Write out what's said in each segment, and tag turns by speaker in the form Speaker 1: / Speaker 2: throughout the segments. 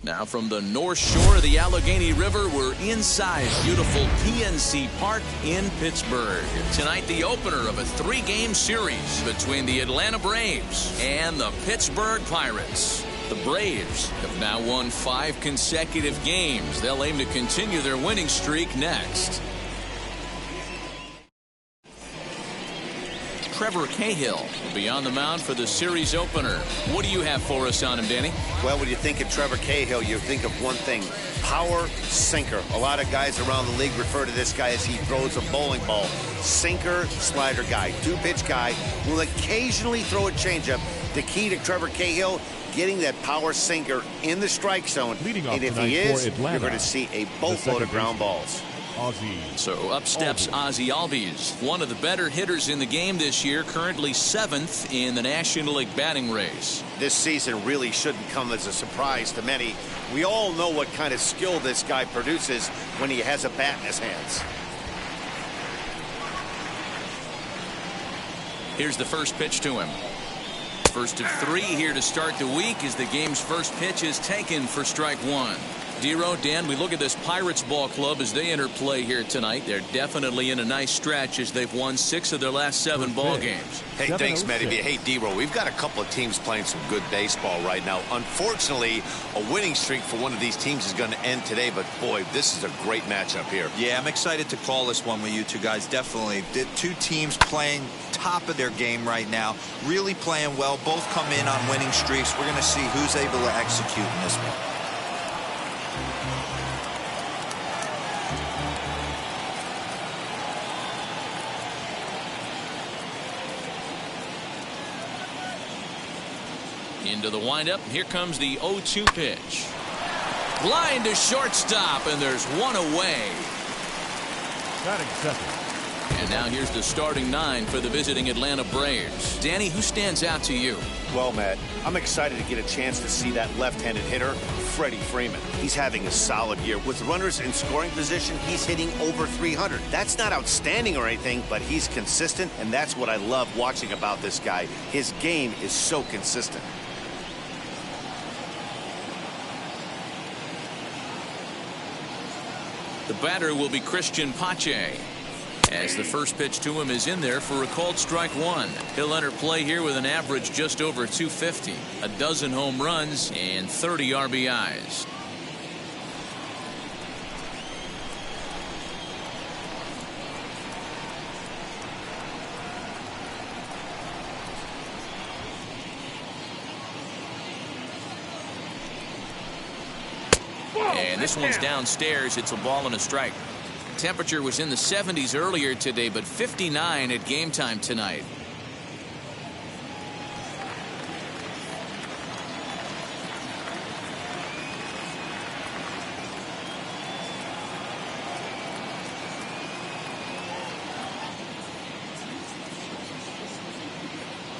Speaker 1: Now from the north shore of the Allegheny River, we're inside beautiful PNC Park in Pittsburgh. Tonight, the opener of a 3-game series between the Atlanta Braves and the Pittsburgh Pirates. The Braves have now won 5 consecutive games. They'll aim to continue their winning streak next. Trevor Cahill will be on the mound for the series opener. What do you have for us on him, Danny?
Speaker 2: Well, when you think of Trevor Cahill, you think of one thing: power, sinker. A lot of guys around the league refer to this guy as he throws a bowling ball. Sinker, slider guy, 2-pitch guy, will occasionally throw a changeup. The key to Trevor Cahill, getting that power sinker in the strike zone.
Speaker 3: And if he is,
Speaker 2: you're going to see a boatload of ground balls.
Speaker 1: So up steps Ozzie Albies, one of the better hitters in the game this year, currently 7th in the National League batting race.
Speaker 2: This season really shouldn't come as a surprise to many. We all know what kind of skill this guy produces when he has a bat in his hands.
Speaker 1: Here's the first pitch to him. First of 3 here to start the week as the game's first pitch is taken for strike 1. Dero, Dan, we look at this Pirates ball club as they enter play here tonight. They're definitely in a nice stretch as they've won 6 of their last 7 ball games.
Speaker 2: Hey, thanks, Matty. Hey, Dero, we've got a couple of teams playing some good baseball right now. Unfortunately, a winning streak for one of these teams is going to end today, but boy, this is a great matchup here.
Speaker 4: Yeah, I'm excited to call this one with you two guys. Definitely. The 2 teams playing top of their game right now, really playing well. Both come in on winning streaks. We're going to see who's able to execute in this one.
Speaker 1: Into the windup. Here comes the 0-2 pitch. Line to shortstop, and there's one away.
Speaker 3: Batting second.
Speaker 1: And now here's the starting 9 for the visiting Atlanta Braves. Danny, who stands out to you?
Speaker 2: Well, Matt, I'm excited to get a chance to see that left-handed hitter, Freddie Freeman. He's having a solid year. With runners in scoring position, he's hitting over 300. That's not outstanding or anything, but he's consistent, and that's what I love watching about this guy. His game is so consistent.
Speaker 1: The batter will be Christian Pache, as the first pitch to him is in there for a called strike 1. He'll enter play here with an average just over 250, a dozen home runs, and 30 RBIs. And this one's downstairs. It's a ball and a strike. Temperature was in the 70s earlier today, but 59 at game time tonight.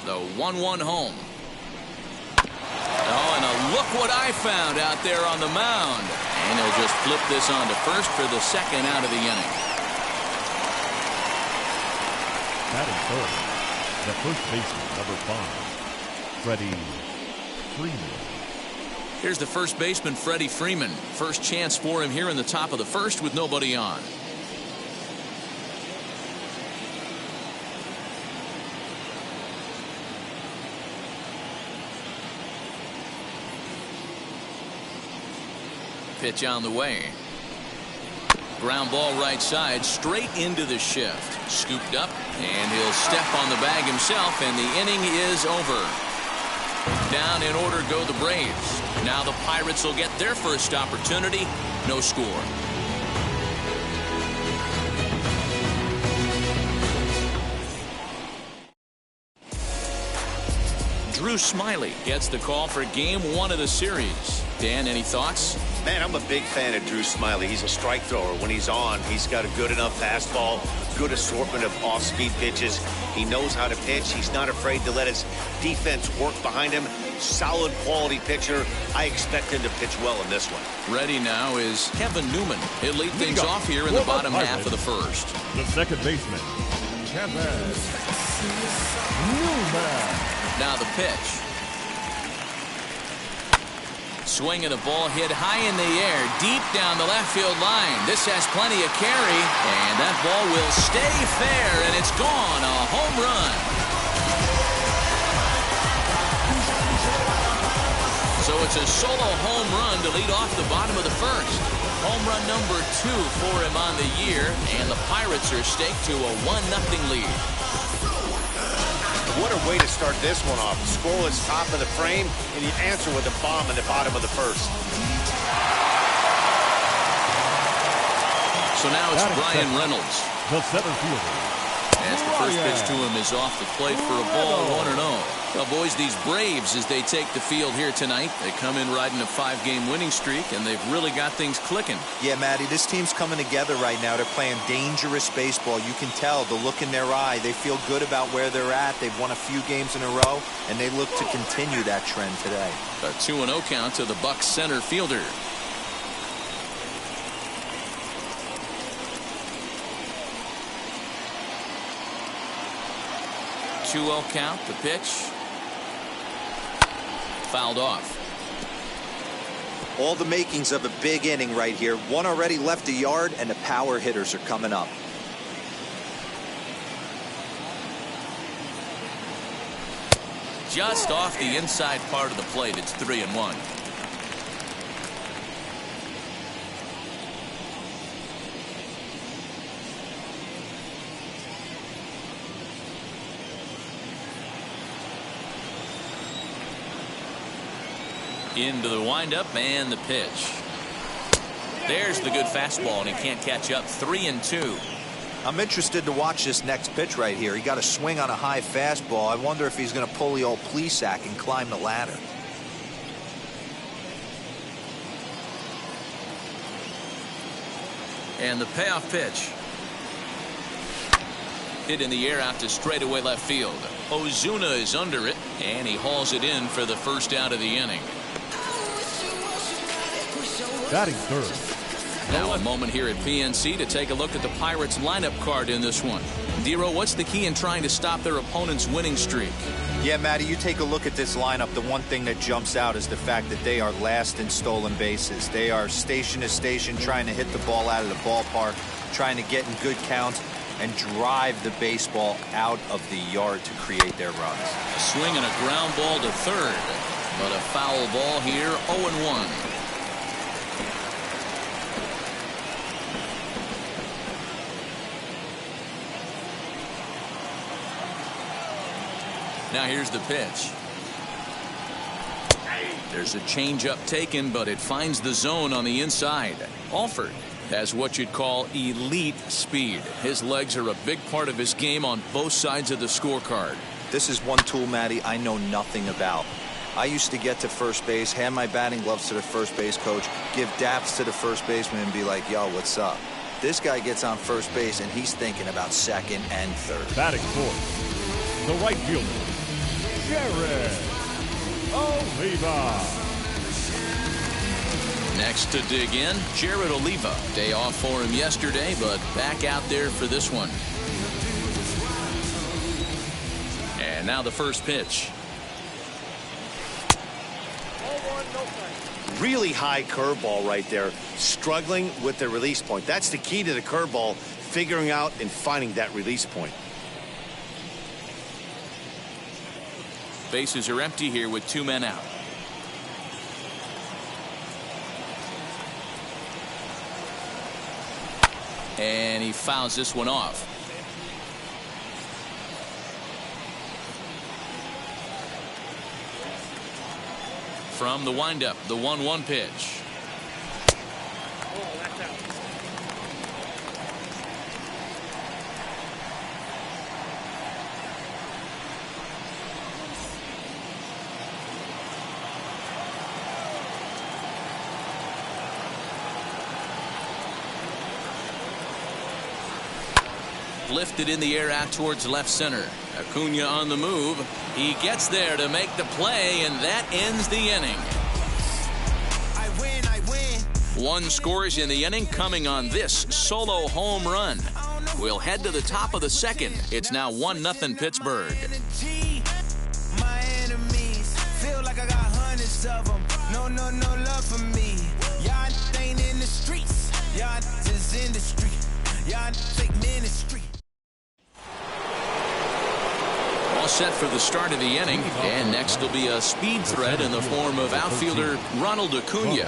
Speaker 1: The 1-1 home. Oh, and look what I found out there on the mound. And they'll just flip this on to first for the second out of the inning.
Speaker 3: Batting third, the first baseman, number 5, Freddie Freeman.
Speaker 1: Here's the first baseman, Freddie Freeman. First chance for him here in the top of the first with nobody on. Pitch on the way. Ground ball right side, straight into the shift. Scooped up, and he'll step on the bag himself, and the inning is over. Down in order go the Braves. Now the Pirates will get their first opportunity. No score. Drew Smyly gets the call for game 1 of the series. Dan, any thoughts?
Speaker 2: Man, I'm a big fan of Drew Smyly. He's a strike thrower. When he's on, he's got a good enough fastball, good assortment of off-speed pitches. He knows how to pitch. He's not afraid to let his defense work behind him. Solid quality pitcher. I expect him to pitch well in this one.
Speaker 1: Ready now is Kevin Newman. He'll lead things off here in the bottom half of the first.
Speaker 3: The second baseman, Kevin Newman.
Speaker 1: Now the pitch. swing and a ball hit high in the air, deep down the left field line. This has plenty of carry, and that ball will stay fair, and it's gone. A home run. So it's a solo home run to lead off the bottom of the first. Home run number 2 for him on the year, and the Pirates are staked to a 1-0 lead.
Speaker 2: What a way to start this one off. Scoreless top of the frame, and you answer with a bomb in the bottom of the first.
Speaker 1: So now it's Brian Reynolds.
Speaker 3: The center fielder.
Speaker 1: As the first pitch to him is off the plate for a ball, 1-0. Well, boys, these Braves, as they take the field here tonight, they come in riding a 5-game winning streak, and they've really got things clicking.
Speaker 4: Yeah, Matty, this team's coming together right now. They're playing dangerous baseball. You can tell the look in their eye. They feel good about where they're at. They've won a few games in a row, and they look to continue that trend today.
Speaker 1: A 2-0 count to the Bucs center fielder. Count, the pitch. Fouled off.
Speaker 4: All the makings of a big inning right here. One already left the yard, and the power hitters are coming up.
Speaker 1: Just off the inside part of the plate. It's 3-1. Into the windup and the pitch. There's the good fastball, and he can't catch up. 3-2.
Speaker 4: I'm interested to watch this next pitch right here. He got a swing on a high fastball. I wonder if he's going to pull the old Plesac and climb the ladder.
Speaker 1: And the payoff pitch. Hit in the air out to straightaway left field. Ozuna is under it, and he hauls it in for the first out of the inning.
Speaker 3: Batting third.
Speaker 1: Now a moment here at PNC to take a look at the Pirates lineup card in this one. Dero, what's the key in trying to stop their opponent's winning streak?
Speaker 4: Yeah, Matty, you take a look at this lineup. The one thing that jumps out is the fact that they are last in stolen bases. They are station to station trying to hit the ball out of the ballpark, trying to get in good counts and drive the baseball out of the yard to create their runs.
Speaker 1: A swing and a ground ball to third, but a foul ball here, 0-1. Now here's the pitch. There's a changeup taken, but it finds the zone on the inside. Alford has what you'd call elite speed. His legs are a big part of his game on both sides of the scorecard.
Speaker 4: This is one tool, Matty, I know nothing about. I used to get to first base, hand my batting gloves to the first base coach, give daps to the first baseman and be like, yo, what's up? This guy gets on first base and he's thinking about second and third.
Speaker 3: Batting fourth, the right fielder, Jared Oliva.
Speaker 1: Next to dig in, Jared Oliva. Day off for him yesterday, but back out there for this one. And now the first pitch.
Speaker 2: Really high curveball right there. Struggling with the release point. That's the key to the curveball, figuring out and finding that release point.
Speaker 1: Bases are empty here with 2 men out. And he fouls this one off. From the windup, the 1-1 pitch. Lifted in the air out towards left center. Acuna on the move. He gets there to make the play, and that ends the inning.
Speaker 5: I win.
Speaker 1: 1 scores in the inning coming on this solo home run. We'll head to the top of the second. It's now 1-0 Pittsburgh.
Speaker 5: My enemies feel like I got hundreds of them. No love for me. Y'all ain't in the streets. Y'all is in the street. Y'all take ministry.
Speaker 1: All set for the start of the inning, and next will be a speed threat in the form of outfielder Ronald Acuna.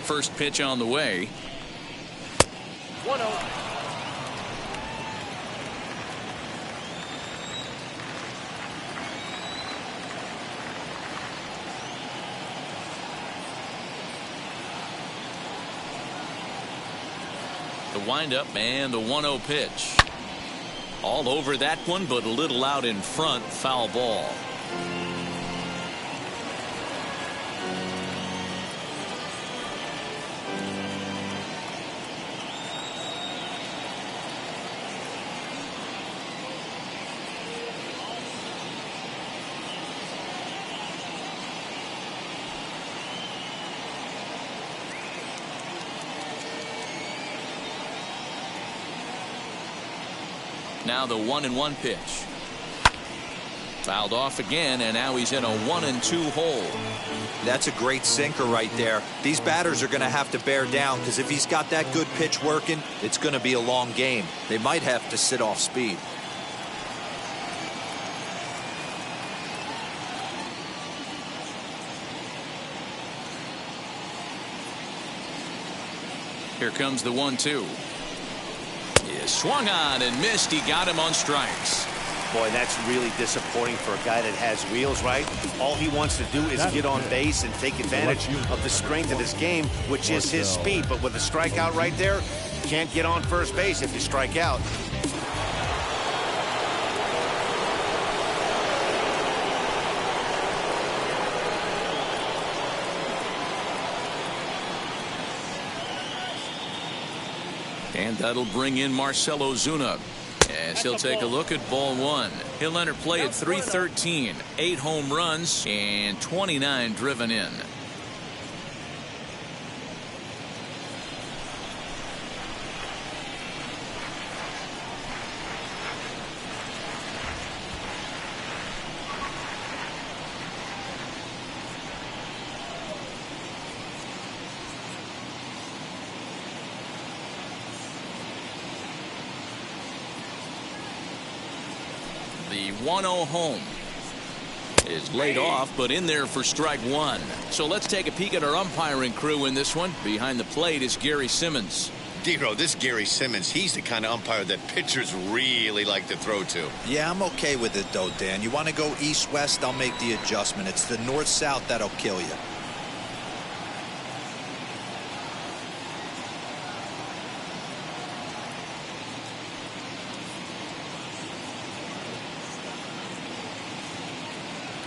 Speaker 1: First pitch on the way.
Speaker 3: 1-0.
Speaker 1: The windup and the 1-0 pitch. All over that one, but a little out in front. Foul ball. Now the 1-1 pitch. Fouled off again, and now he's in a 1-2 hole.
Speaker 4: That's a great sinker right there. These batters are going to have to bear down, because if he's got that good pitch working, it's going to be a long game. They might have to sit off speed.
Speaker 1: Here comes the 1-2. He swung on and missed. He got him on strikes.
Speaker 2: Boy, that's really disappointing for a guy that has wheels, right? All he wants to do is get on base and take advantage of the strength of his game, which is his speed. But with a strikeout right there, you can't get on first base if you strike out.
Speaker 1: And that'll bring in Marcell Ozuna as he'll take a look at ball one. He'll enter play at 313, 8 home runs and 29 driven in. The 1-0 home is laid off, but in there for strike one. So let's take a peek at our umpiring crew in this one. Behind the plate is Gary Simmons.
Speaker 6: Dero, this Gary Simmons, he's the kind of umpire that pitchers really like to throw to.
Speaker 4: Yeah, I'm okay with it, though, Dan. You want to go east-west, I'll make the adjustment. It's the north-south that'll kill you.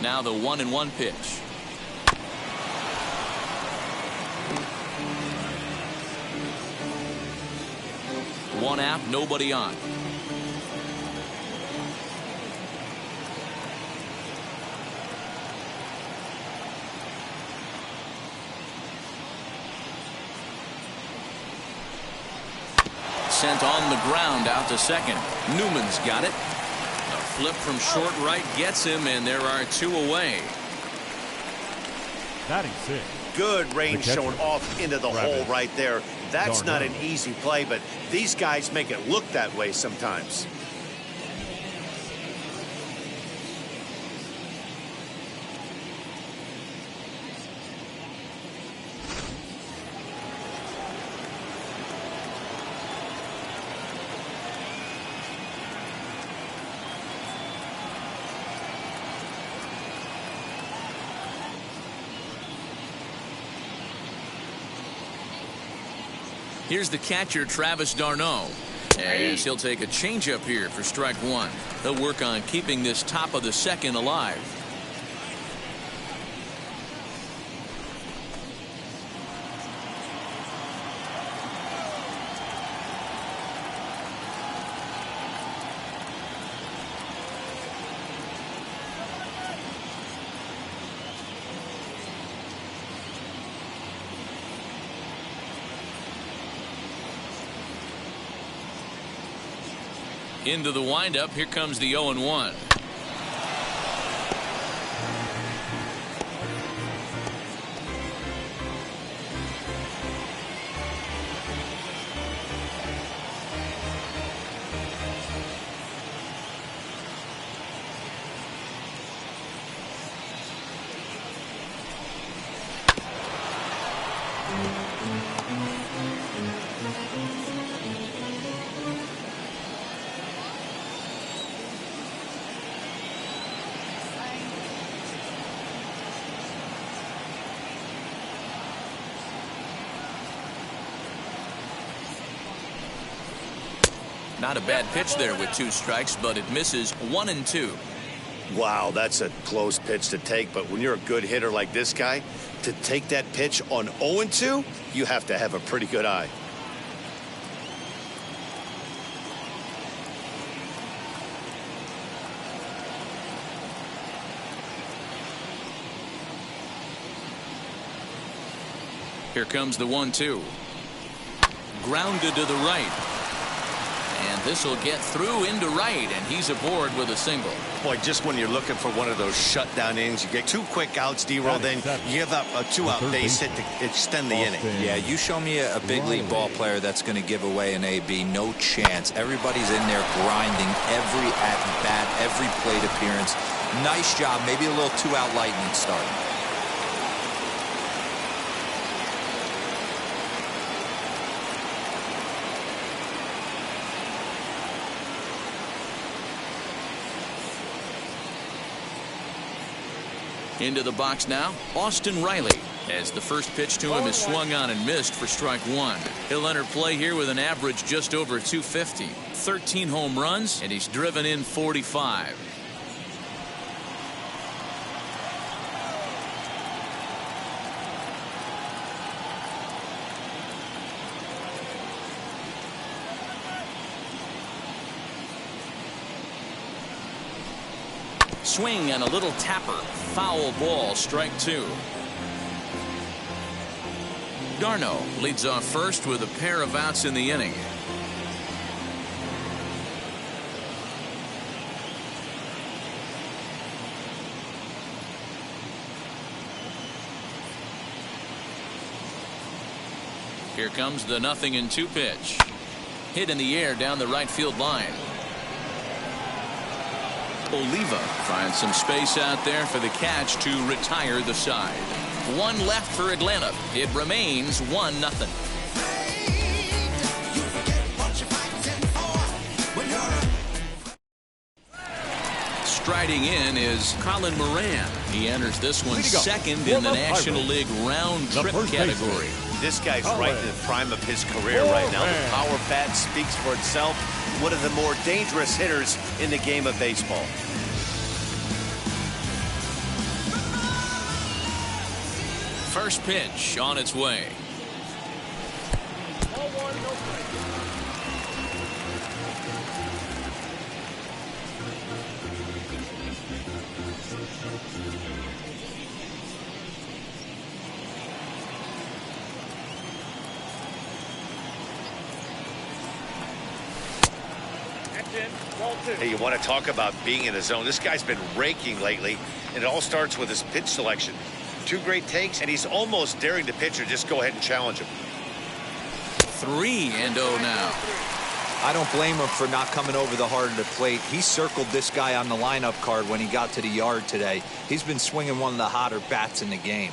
Speaker 1: Now the 1-1 pitch. One out, nobody on. Sent on the ground out to second. Newman's got it. Flip from short right gets him, and there are 2 away.
Speaker 3: Batting six.
Speaker 2: Good range shown off into the hole right there. That's not an easy play, but these guys make it look that way sometimes.
Speaker 1: Here's the catcher, Travis d'Arnaud, as he'll take a changeup here for strike one. They'll work on keeping this top of the second alive. Into the windup. Here comes the 0-1. Not a bad pitch there with 2 strikes, but it misses 1-2.
Speaker 2: Wow, that's a close pitch to take, but when you're a good hitter like this guy, to take that pitch on 0-2, you have to have a pretty good eye.
Speaker 1: Here comes the 1-2. Grounded to the right. And this will get through into right, and he's aboard with a single.
Speaker 6: Boy, just when you're looking for one of those shutdown innings, you get 2 quick outs, D-Roll, then you give up a 2-out base hit to extend the inning.
Speaker 4: Yeah, you show me a big league ball player that's going to give away an AB. No chance. Everybody's in there grinding every at-bat, every plate appearance. Nice job. Maybe a little 2-out lightning start.
Speaker 1: Into the box now, Austin Riley, as the first pitch to him is swung on and missed for strike 1. He'll enter play here with an average just over 250. 13 home runs, and he's driven in 45. Swing and a little tapper. Foul ball, strike 2. Darno leads off first with a pair of outs in the inning. Here comes the 0-2 pitch. Hit in the air down the right field line. Oliva finds some space out there for the catch to retire the side. 1 left for Atlanta. It remains 1-0. Striding in is Colin Moran. He enters this one second in the National League round trip category.
Speaker 2: This guy's right in the prime of his career right now. The power bat speaks for itself. One of the more dangerous hitters in the game of baseball.
Speaker 1: First pitch on its way.
Speaker 6: Hey, you want to talk about being in the zone? This guy's been raking lately, and it all starts with his pitch selection. 2 great takes, and he's almost daring the pitcher just go ahead and challenge him.
Speaker 1: 3-0 now.
Speaker 4: I don't blame him for not coming over the heart of the plate. He circled this guy on the lineup card when he got to the yard today. He's been swinging one of the hotter bats in the game.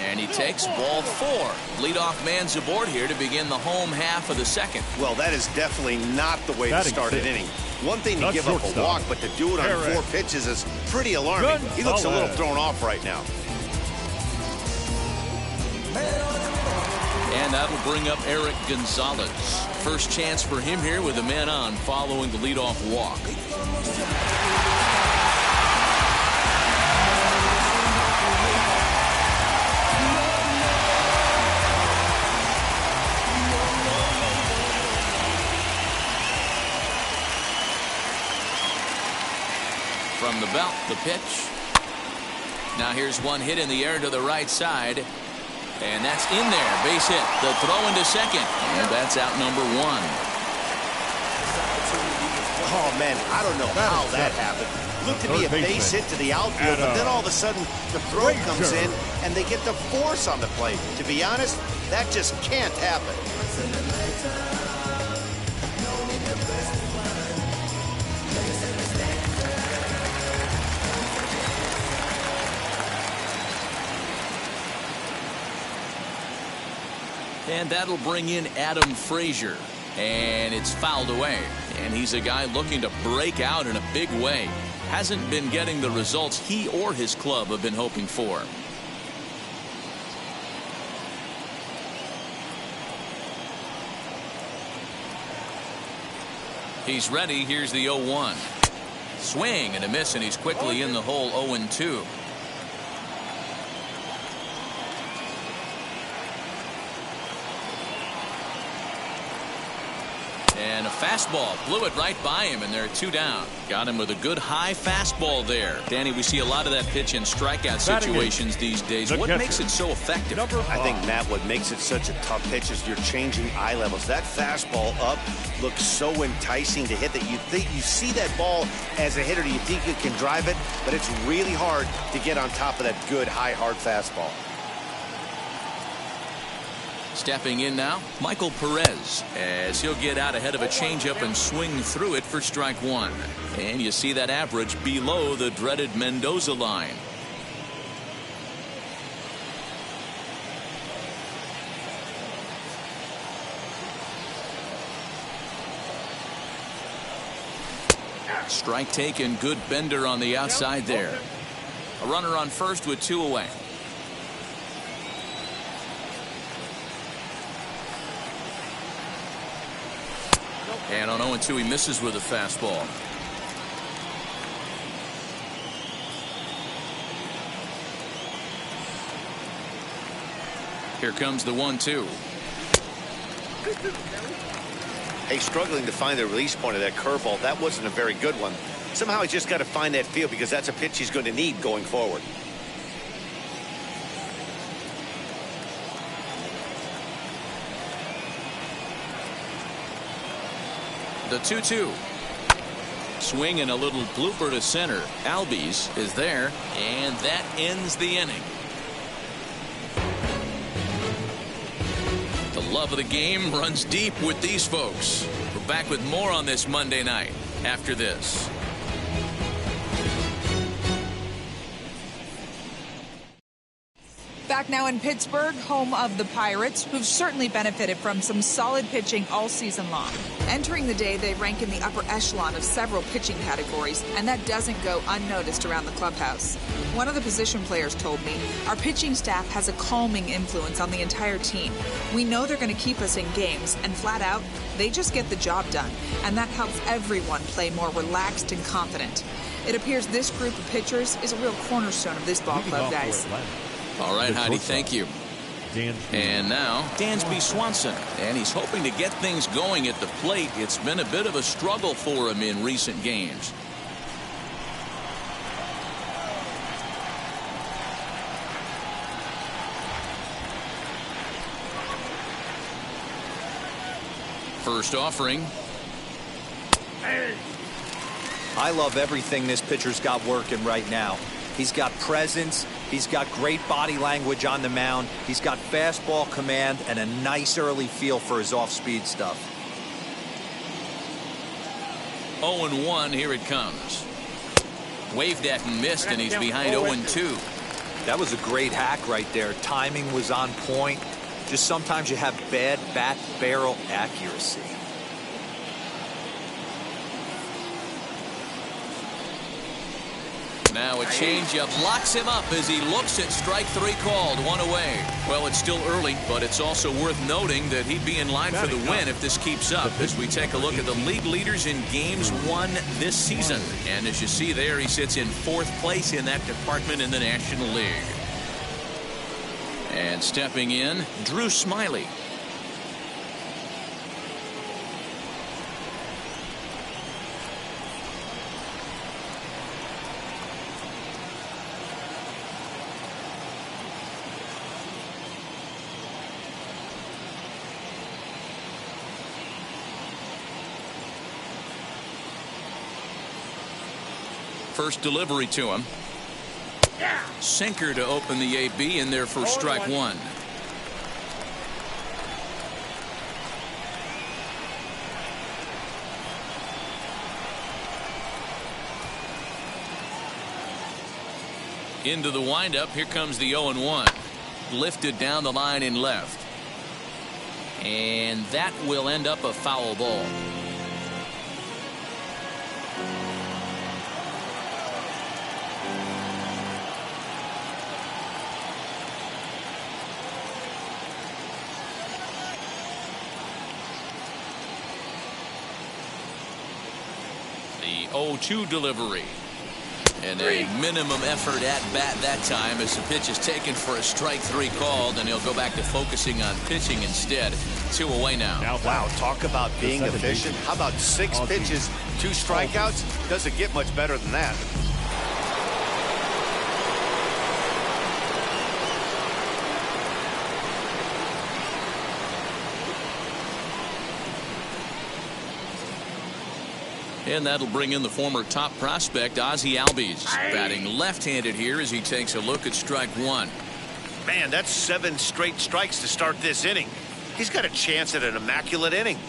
Speaker 1: And he takes ball 4. Leadoff man's aboard here to begin the home half of the second.
Speaker 2: Well, that is definitely not the way to start an inning. One thing to give up a walk, but to do it on 4 pitches is pretty alarming. He looks a little thrown off right now.
Speaker 1: And that'll bring up Eric Gonzalez. First chance for him here with a man on following the leadoff walk. From the belt, the pitch. Now here's one hit in the air to the right side. And that's in there. Base hit. The throw into second. And that's out number 1.
Speaker 2: Oh, man, I don't know how that happened. Looked to be a base hit to the outfield, but then all of a sudden the throw comes in and they get the force on the plate. To be honest, that just can't happen.
Speaker 1: And that'll bring in Adam Frazier. And it's fouled away. And he's a guy looking to break out in a big way. Hasn't been getting the results he or his club have been hoping for. He's ready. Here's the 0-1. Swing and a miss, and he's quickly in the hole. 0-2. And a fastball blew it right by him, and there are 2 down. Got him with a good high fastball there. Danny, we see a lot of that pitch in strikeout situations these days. What makes it so effective?
Speaker 2: I think, Matt, what makes it such a tough pitch is you're changing eye levels. That fastball up looks so enticing to hit that you think you see that ball as a hitter. You think you can drive it, but it's really hard to get on top of that good high hard fastball.
Speaker 1: Stepping in now, Michael Perez, as he'll get out ahead of a changeup and swing through it for strike 1. And you see that average below the dreaded Mendoza line. Strike taken, good bender on the outside there. A runner on first with 2 away. And on 0-2, he misses with a fastball. Here comes the 1-2.
Speaker 2: Hey, struggling to find the release point of that curveball. That wasn't a very good one. Somehow he's just got to find that feel, because that's a pitch he's going to need going forward.
Speaker 1: The 2-2. Swing and a little blooper to center. Albies is there, and that ends the inning. The love of the game runs deep with these folks. We're back with more on this Monday night after this.
Speaker 7: Back now in Pittsburgh, home of the Pirates, who've certainly benefited from some solid pitching all season long. Entering the day, they rank in the upper echelon of several pitching categories, and that doesn't go unnoticed around the clubhouse. One of the position players told me, our pitching staff has a calming influence on the entire team. We know they're going to keep us in games, and flat out, they just get the job done, and that helps everyone play more relaxed and confident. It appears this group of pitchers is a real cornerstone of this ball club, guys.
Speaker 1: All right, Heidi, thank you. And now, Dansby Swanson. And he's hoping to get things going at the plate. It's been a bit of a struggle for him in recent games. First offering.
Speaker 4: I love everything this pitcher's got working right now. He's got presence. He's got great body language on the mound. He's got fastball command and a nice early feel for his off-speed stuff.
Speaker 1: 0-1, here it comes. Waved at and missed, and he's behind 0-2.
Speaker 4: That was a great hack right there. Timing was on point. Just sometimes you have bad bat barrel accuracy.
Speaker 1: Now a changeup locks him up as he looks at strike 3 called. 1 away. Well, it's still early, but it's also worth noting that he'd be in line for the win if this keeps up, as we take a look at the league leaders in games won this season. And as you see there, he sits in 4th place in that department in the National League. And stepping in, Drew Smyly. first delivery to him. Sinker to open the AB in there for strike one. Into the windup. Here comes the 0-1. Lifted down the line in left. And that will end up a foul ball. The 0-2 delivery. And a minimum effort at bat that time as the pitch is taken for a strike three called, and he'll go back to focusing on pitching instead. 2 away now.
Speaker 2: Wow, talk about being efficient. How about 6 pitches, 2 strikeouts? Doesn't get much better than that.
Speaker 1: And that'll bring in the former top prospect, Ozzie Albies, batting left-handed here as he takes a look at strike one.
Speaker 6: Man, that's 7 straight strikes to start this inning. He's got a chance at an immaculate inning.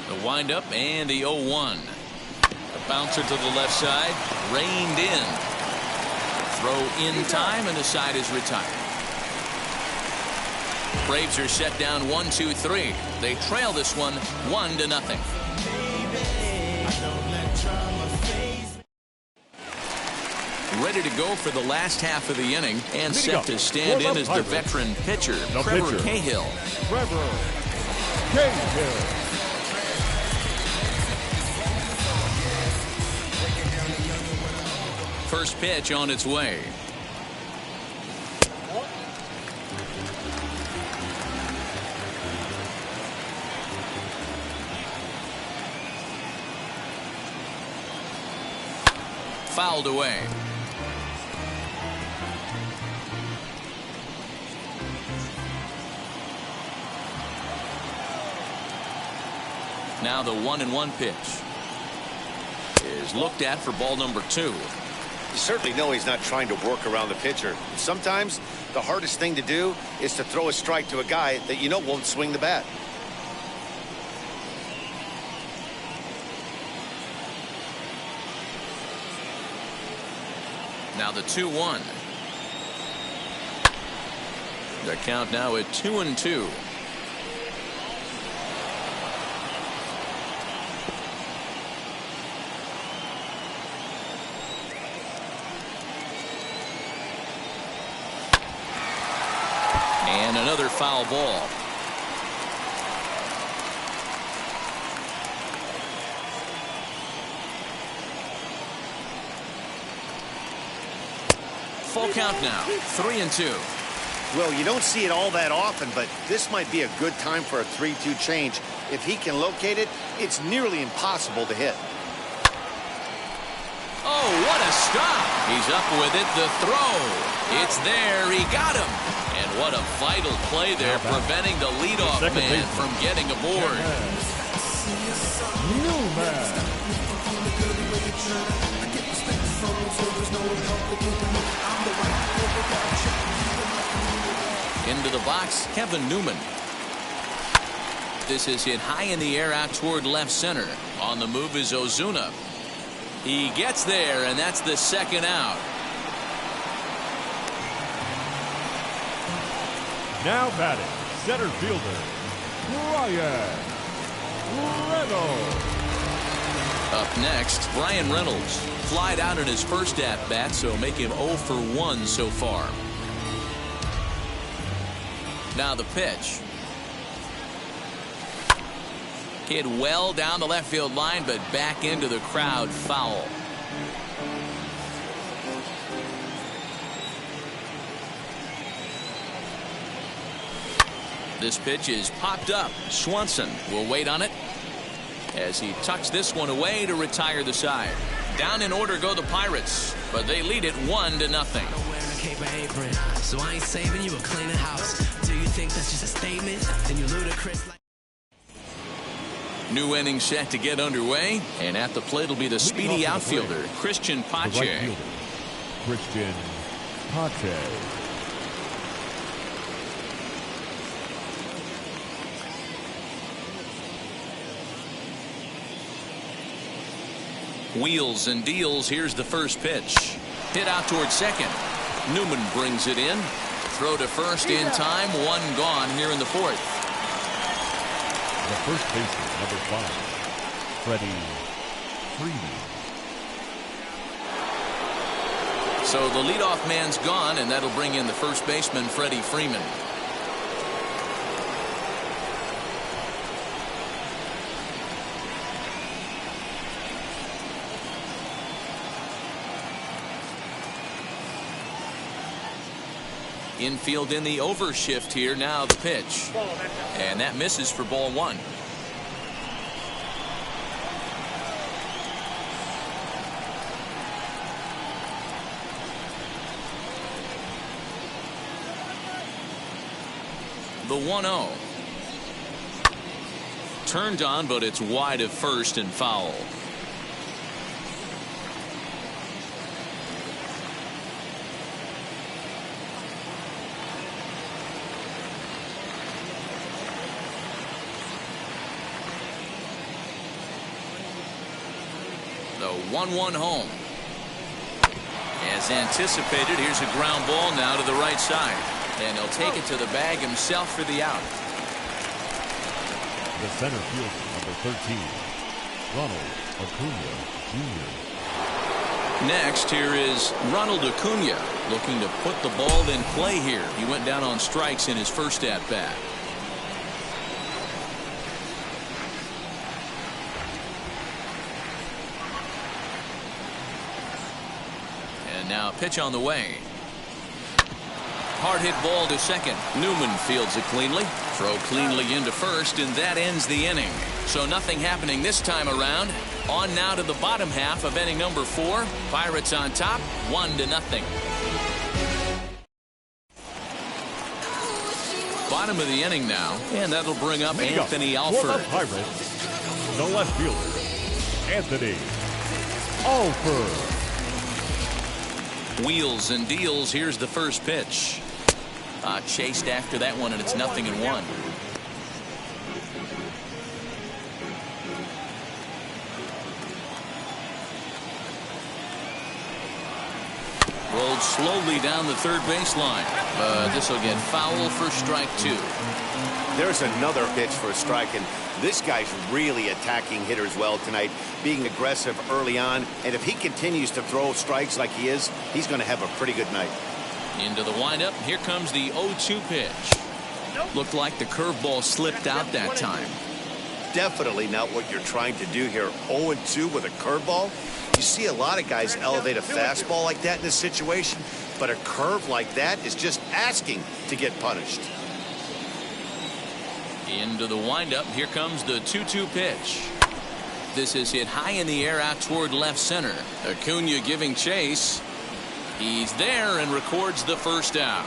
Speaker 1: The windup and the 0-1. A bouncer to the left side, reined in. Throw in time, and the side is retired. Braves are set down 1-2-3. They trail this one 1-0. Ready to go for the last half of the inning, and set to stand in as the veteran pitcher, Trevor Cahill.
Speaker 3: Trevor Cahill.
Speaker 1: First pitch on its way. Fouled away. Now the 1-1 pitch is looked at for ball number 2.
Speaker 2: You certainly know he's not trying to work around the pitcher. Sometimes the hardest thing to do is to throw a strike to a guy that you know won't swing the bat.
Speaker 1: Now the 2-1. The count now at 2-2. And another foul ball. Full count now, 3-2.
Speaker 2: Well, you don't see it all that often, but this might be a good time for a 3-2 change. If he can locate it, it's nearly impossible to hit.
Speaker 1: Oh, what a stop. He's up with it, the throw. It's there, he got him. And what a vital play there, preventing the leadoff man from getting aboard.
Speaker 3: Newman.
Speaker 1: Into the box, Kevin Newman. This is hit high in the air out toward left center. On the move is Ozuna. He gets there, and that's the second out.
Speaker 3: Now batting, center fielder, Bryan Reynolds.
Speaker 1: Up next, Bryan Reynolds. Flied out in his first at-bat, so make him 0 for 1 so far. Now the pitch. Hit well down the left field line, but back into the crowd, foul. This pitch is popped up. Swanson will wait on it as he tucks this one away to retire the side. Down in order go the Pirates, but they lead it 1-0.
Speaker 8: So I ain't saving you a cleaner house. Do you think that's just a statement? Then you ludicrous.
Speaker 1: New inning set to get underway, and at the plate will be the speedy outfielder, Christian Pache.
Speaker 3: The right fielder, Christian Pache.
Speaker 1: Wheels and deals. Here's the first pitch. Hit out towards second. Newman brings it in. Throw to first in time. One gone here in the fourth.
Speaker 3: The first baseman, number 5, Freddie Freeman.
Speaker 1: So the leadoff man's gone, and that'll bring in the first baseman, Freddie Freeman. Infield in the overshift here. Now the pitch. And that misses for ball 1. The 1-0. Turned on, but it's wide of first and foul. The 1-1 home. As anticipated, here's a ground ball now to the right side. And he'll take it to the bag himself for the out.
Speaker 3: The center fielder, number 13, Ronald Acuna Jr.
Speaker 1: Next, here is Ronald Acuna looking to put the ball in play here. He went down on strikes in his first at-bat. And now pitch on the way. Hard hit ball to second. Newman fields it cleanly. Throw cleanly into first, and that ends the inning. So nothing happening this time around. On now to the bottom half of inning number 4. Pirates on top, 1-0. Bottom of the inning now, and that'll bring up Anthony Alford.
Speaker 3: For the Pirates, the left fielder, Anthony Alford.
Speaker 1: Wheels and deals. Here's the first pitch. Chased after that one, and it's 0-1. Rolled slowly down the third baseline, but this will get foul for strike 2.
Speaker 2: There's another pitch for a strike, and this guy's really attacking hitters well tonight, being aggressive early on, and if he continues to throw strikes like he is, he's going to have a pretty good night.
Speaker 1: Into the windup. Here comes the 0-2 pitch. Looked like the curveball slipped out that time.
Speaker 2: Definitely not what you're trying to do here. 0-2 with a curveball. You see a lot of guys elevate a fastball like that in this situation, but a curve like that is just asking to get punished.
Speaker 1: Into the windup. Here comes the 2-2 pitch. This is hit high in the air out toward left center. Acuna giving chase. He's there and records the first out.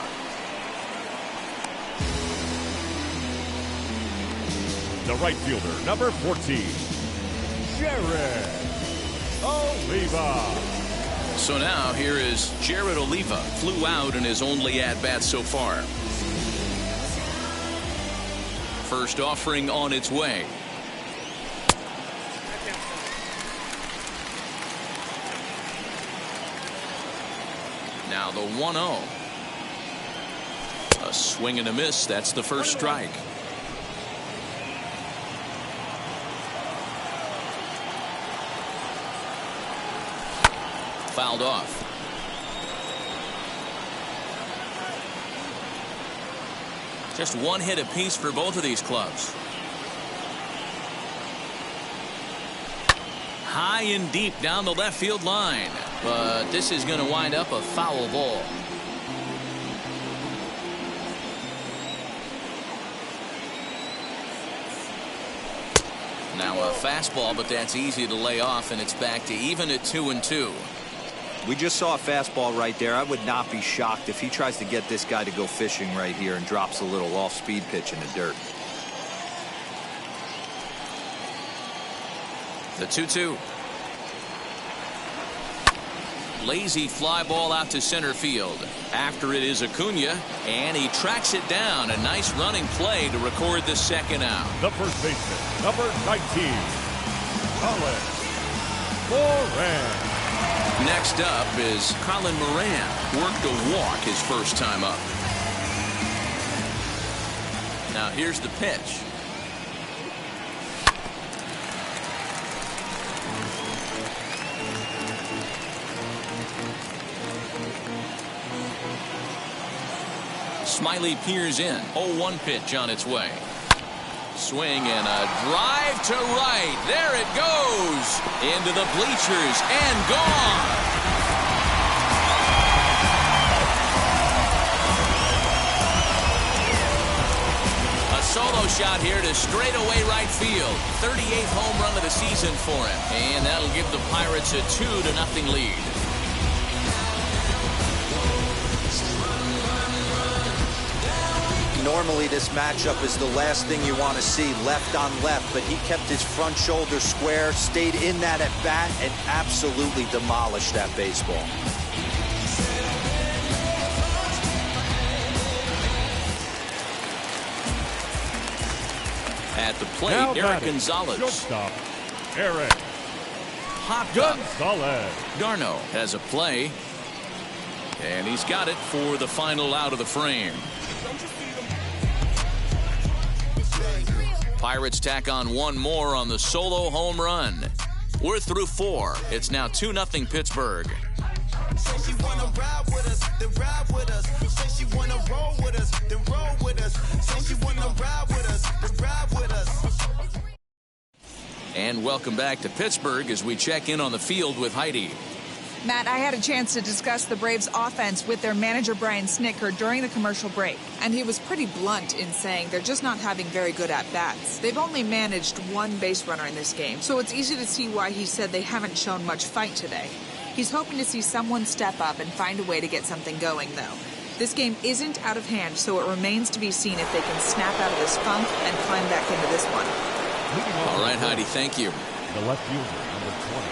Speaker 3: The right fielder, number 14, Jared Oliva.
Speaker 1: So now here is Jared Oliva. Flew out in his only at-bat so far. First offering on its way. Now the 1-0. A swing and a miss. That's the first strike. Fouled off. Just one hit apiece for both of these clubs. High and deep down the left field line. But this is going to wind up a foul ball. Now a fastball, but that's easy to lay off, and it's back to even at 2-2.
Speaker 4: We just saw a fastball right there. I would not be shocked if he tries to get this guy to go fishing right here and drops a little off-speed pitch in the dirt.
Speaker 1: The 2-2. Lazy fly ball out to center field. After it is Acuna, and he tracks it down. A nice running play to record the second out.
Speaker 3: The first baseman, number 19, Colin Moran.
Speaker 1: Next up is Colin Moran. Worked a walk his first time up. Now here's the pitch. Smiley peers in. 0-1 pitch on its way. Swing and a drive to right. There it goes. Into the bleachers and gone. A solo shot here to straightaway right field. 38th home run of the season for him. And that'll give the Pirates a 2-0 lead.
Speaker 4: Normally this matchup is the last thing you want to see, left on left, but he kept his front shoulder square, stayed in that at bat, and absolutely demolished that baseball.
Speaker 1: At the plate,
Speaker 3: Now
Speaker 1: Eric
Speaker 3: batting,
Speaker 1: Gonzalez.
Speaker 3: Shortstop, Eric
Speaker 1: Hopped up.
Speaker 3: Gonzalez.
Speaker 1: Darno has a play, and he's got it for the final out of the frame. Pirates tack on one more on the solo home run. We're through 4. It's now 2-0 Pittsburgh.
Speaker 5: Say she wanna ride with us, then ride with us. Say she wanna roll with us, then roll with us. Say she wanna ride with us, then ride with us.
Speaker 1: And welcome back to Pittsburgh as we check in on the field with Heidi.
Speaker 7: Matt, I had a chance to discuss the Braves' offense with their manager, Brian Snitker, during the commercial break. And he was pretty blunt in saying they're just not having very good at-bats. They've only managed one base runner in this game, so it's easy to see why he said they haven't shown much fight today. He's hoping to see someone step up and find a way to get something going, though. This game isn't out of hand, so it remains to be seen if they can snap out of this funk and climb back into this one.
Speaker 1: All right, Heidi, thank you.
Speaker 3: The left fielder, number 20,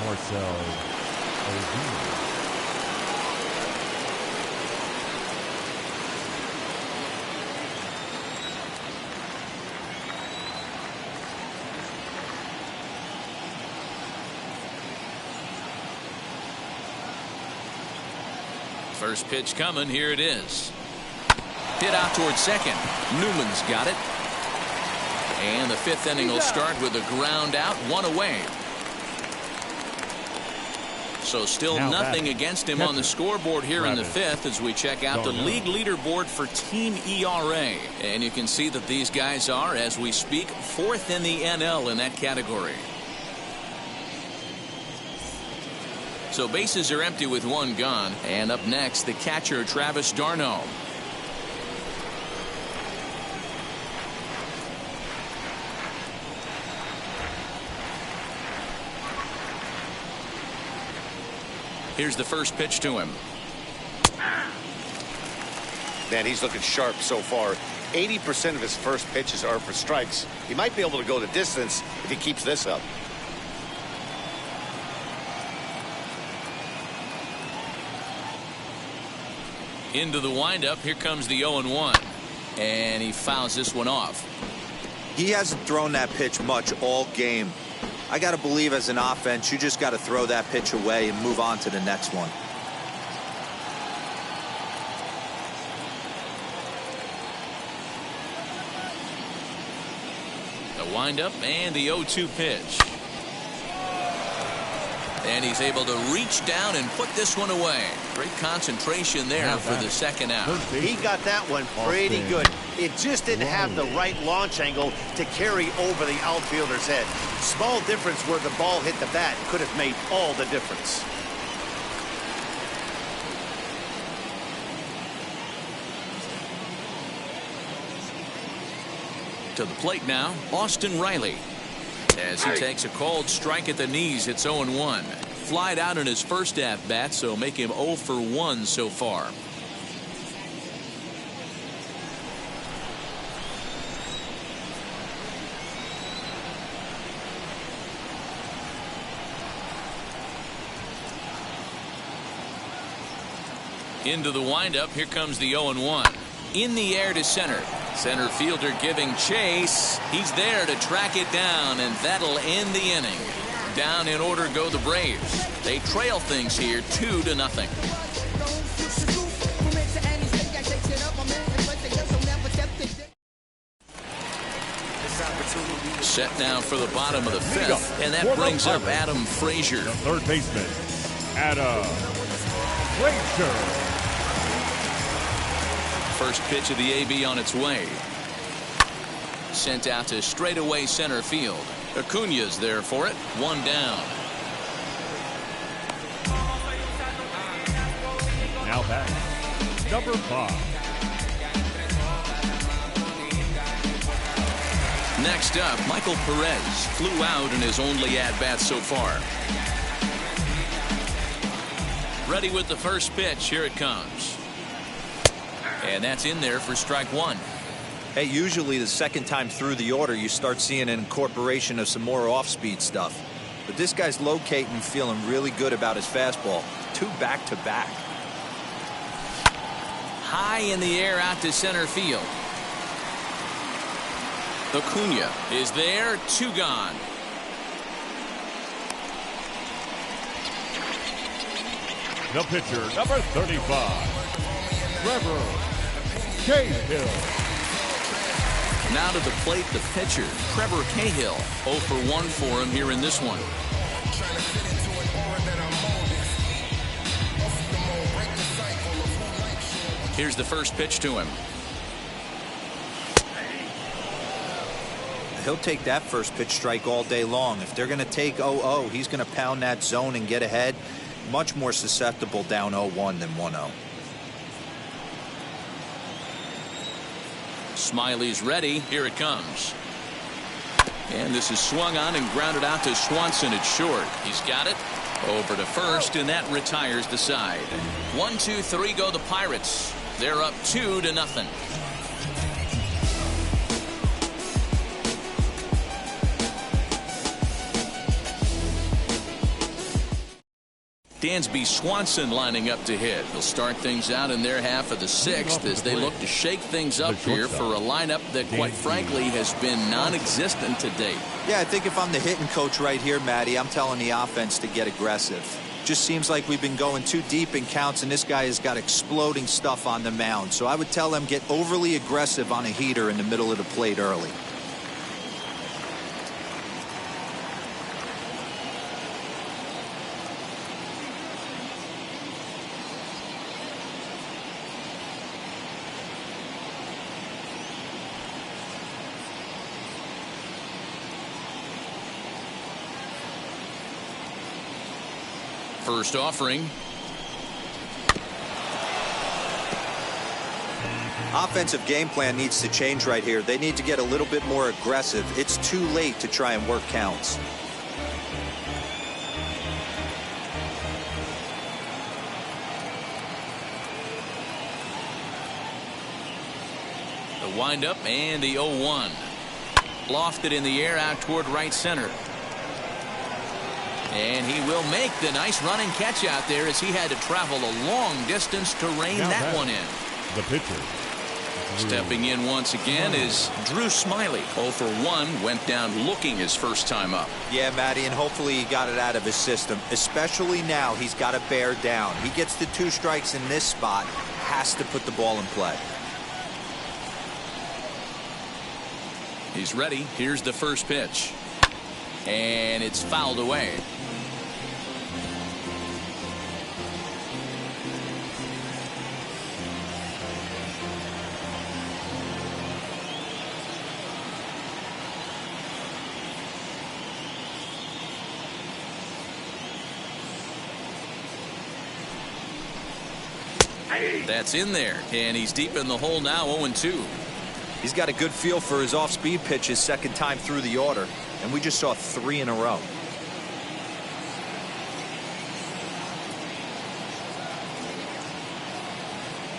Speaker 3: Marcell Ozuna.
Speaker 1: First pitch coming. Here it is. Hit out towards second. Newman's got it. And the 5th inning will start with a ground out, 1 away. So still
Speaker 3: Now
Speaker 1: nothing
Speaker 3: batting.
Speaker 1: against him on the scoreboard here in the 5th as we check out the league leaderboard for team ERA. And you can see that these guys are, as we speak, 4th in the NL in that category. So bases are empty with 1 gone. And up next, the catcher, Travis d'Arnaud. Here's the first pitch to him.
Speaker 2: Man, he's looking sharp so far. 80% of his first pitches are for strikes. He might be able to go the distance if he keeps this up.
Speaker 1: Into the windup. Here comes the 0-1. And he fouls this one off.
Speaker 4: He hasn't thrown that pitch much all game. I got to believe as an offense, you just got to throw that pitch away and move on to the next one.
Speaker 1: The windup and the 0-2 pitch. And he's able to reach down and put this one away. Great concentration there for the second out.
Speaker 2: He got that one pretty good. It just didn't have the right launch angle to carry over the outfielder's head. Small difference where the ball hit the bat could have made all the difference.
Speaker 1: To the plate now, Austin Riley. As he takes a cold strike at the knees, it's 0-1. Flied out in his first at-bat, so make him 0 for 1 so far. Into the windup, here comes the 0-1. In the air to center. Center fielder giving chase. He's there to track it down, and that'll end the inning. Down in order go the Braves. They trail things here 2-0. Set now for the bottom of the 5th, and that brings up Adam Frazier.
Speaker 3: The third baseman, Adam Frazier.
Speaker 1: First pitch of the AB on its way. Sent out to straightaway center field. Acuna's there for it. 1 down.
Speaker 3: Now back, number 5.
Speaker 1: Next up, Michael Perez flew out in his only at-bat so far. Ready with the first pitch. Here it comes. And that's in there for strike 1.
Speaker 4: Hey, usually the second time through the order you start seeing an incorporation of some more off-speed stuff. But this guy's locating and feeling really good about his fastball. 2 back-to-back.
Speaker 1: High in the air out to center field. Acuna is there. 2 gone.
Speaker 3: The pitcher, number 35, Trevor Cahill.
Speaker 1: Now to the plate, the pitcher, Trevor Cahill. 0 for 1 for him here in this one. Here's the first pitch to him.
Speaker 4: He'll take that first pitch strike all day long. If they're going to take 0-0, he's going to pound that zone and get ahead. Much more susceptible down 0-1 than 1-0.
Speaker 1: Smiley's ready. Here it comes. And this is swung on and grounded out to Swanson at short. He's got it. Over to first, and that retires the side. 1, 2, 3 go the Pirates. They're up 2-0. Dansby Swanson lining up to hit. They'll start things out in their half of the 6th as they look to shake things up here for a lineup that, quite frankly, has been non-existent to date.
Speaker 4: Yeah, I think if I'm the hitting coach right here, Matty, I'm telling the offense to get aggressive. Just seems like we've been going too deep in counts, and this guy has got exploding stuff on the mound. So I would tell them get overly aggressive on a heater in the middle of the plate early.
Speaker 1: First offering.
Speaker 4: Offensive game plan needs to change right here. They need to get a little bit more aggressive. It's too late to try and work counts.
Speaker 1: The windup and the 0-1. Lofted in the air out toward right center. And he will make the nice running catch out there as he had to travel a long distance to rein that one in.
Speaker 3: The pitcher.
Speaker 1: Stepping in once again is Drew Smiley. 0 for 1, went down looking his first time up.
Speaker 4: Yeah, Matty, and hopefully he got it out of his system. Especially now, he's got to bear down. He gets the 2 strikes in this spot, has to put the ball in play.
Speaker 1: He's ready. Here's the first pitch. And it's fouled away. That's in there, and he's deep in the hole now. 0-2.
Speaker 4: He's got a good feel for his off-speed pitches second time through the order. And we just saw 3 in a row.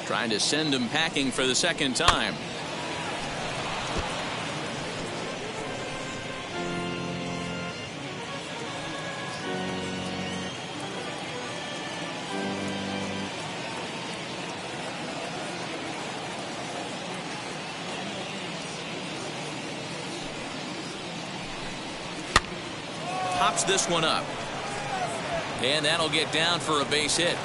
Speaker 1: Trying to send him packing for the second time. Pops this one up. And that'll get down for a base hit.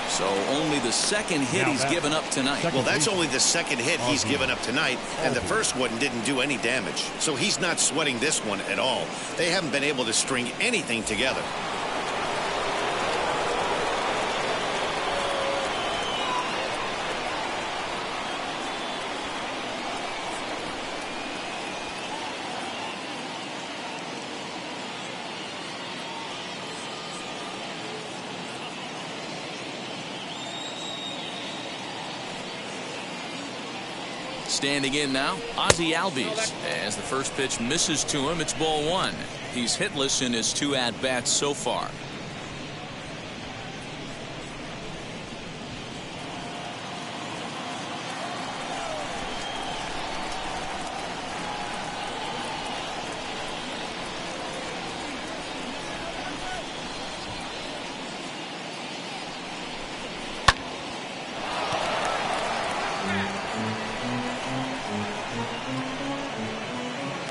Speaker 1: So only the second hit he's given up tonight.
Speaker 2: Well, that's only the second hit he's given up tonight, and the first one didn't do any damage. So he's not sweating this one at all. They haven't been able to string anything together.
Speaker 1: Standing in now, Ozzie Albies. As the first pitch misses to him, it's ball 1. He's hitless in his 2 at-bats so far.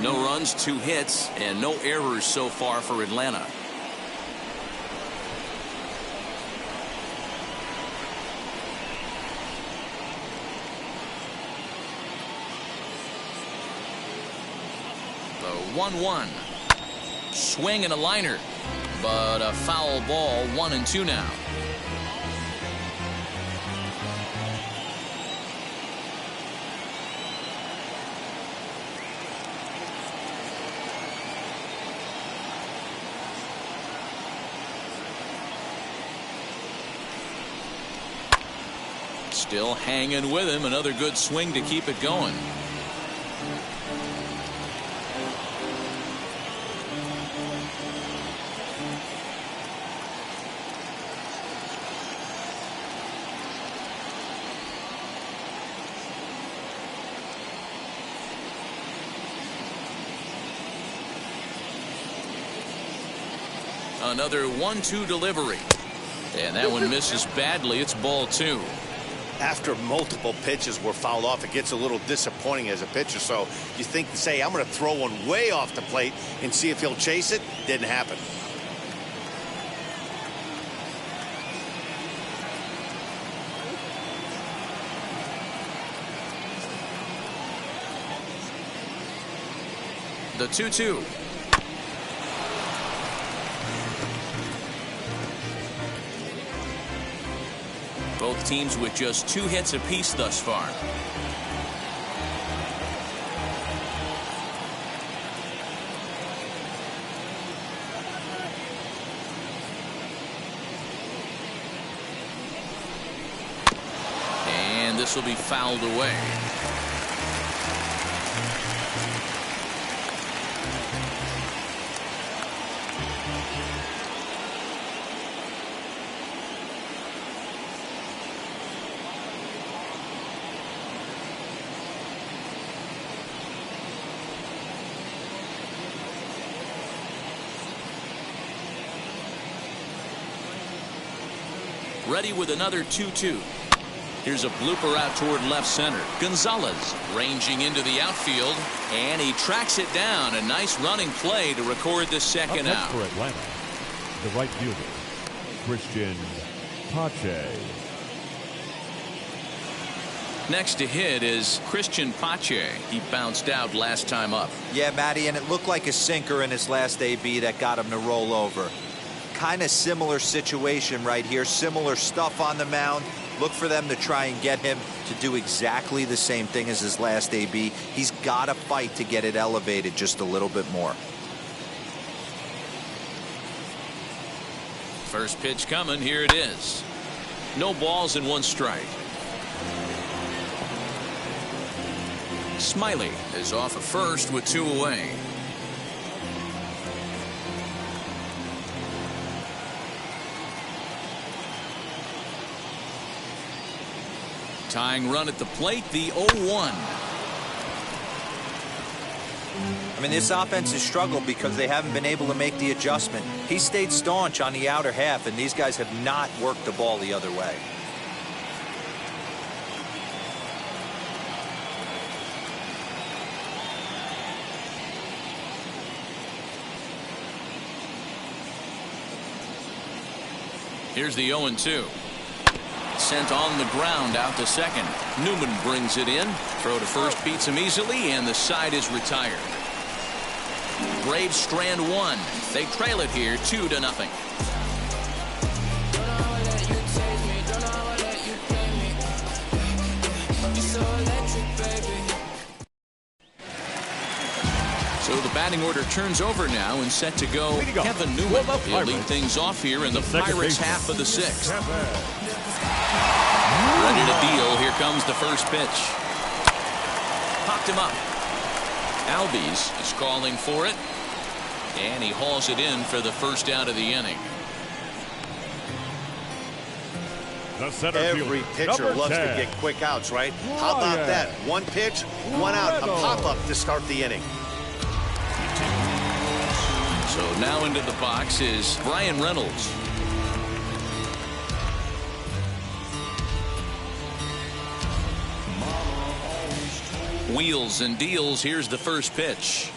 Speaker 1: No runs, 2 hits, and no errors so far for Atlanta. The 1-1. Swing and a liner, but a foul ball. 1-2 now. Still hanging with him. Another good swing to keep it going. Another 1-2 delivery. And that one misses badly. It's ball 2.
Speaker 2: After multiple pitches were fouled off, it gets a little disappointing as a pitcher. So you think, say, I'm going to throw one way off the plate and see if he'll chase it. Didn't happen.
Speaker 1: The 2-2. Both teams with just 2 hits apiece thus far. And this will be fouled away. Ready with another 2-2. Here's a blooper out toward left center. Gonzalez ranging into the outfield, and he tracks it down. A nice running play to record the second out.
Speaker 3: For Atlanta, the right fielder, Christian Pache.
Speaker 1: Next to hit is Christian Pache. He bounced out last time up.
Speaker 4: Yeah, Matty, and it looked like a sinker in his last AB that got him to roll over. Kind of similar situation right here. Similar stuff on the mound. Look for them to try and get him to do exactly the same thing as his last AB. He's got to fight to get it elevated just a little bit more.
Speaker 1: First pitch coming. Here it is. No balls and 1 strike. Smiley is off at first with 2 away. Tying run at the plate, the 0-1.
Speaker 4: I mean, this offense has struggled because they haven't been able to make the adjustment. He stayed staunch on the outer half, and these guys have not worked the ball the other way.
Speaker 1: Here's the 0-2. Sent on the ground out to second. Newman brings it in. Throw to first beats him easily, and the side is retired. Braves strand 1. They trail it here 2-0. So the batting order turns over now and set to go. Kevin Newman will lead things off here in the Pirates half of the 6th. Ready to deal. Here comes the first pitch. Popped him up. Albies is calling for it. And he hauls it in for the first out of the inning.
Speaker 2: Every pitcher loves to get quick outs, right? How about that? One pitch, one out, a pop-up to start the inning.
Speaker 1: So now into the box is Brian Reynolds. Wheels and deals. Here's the first pitch.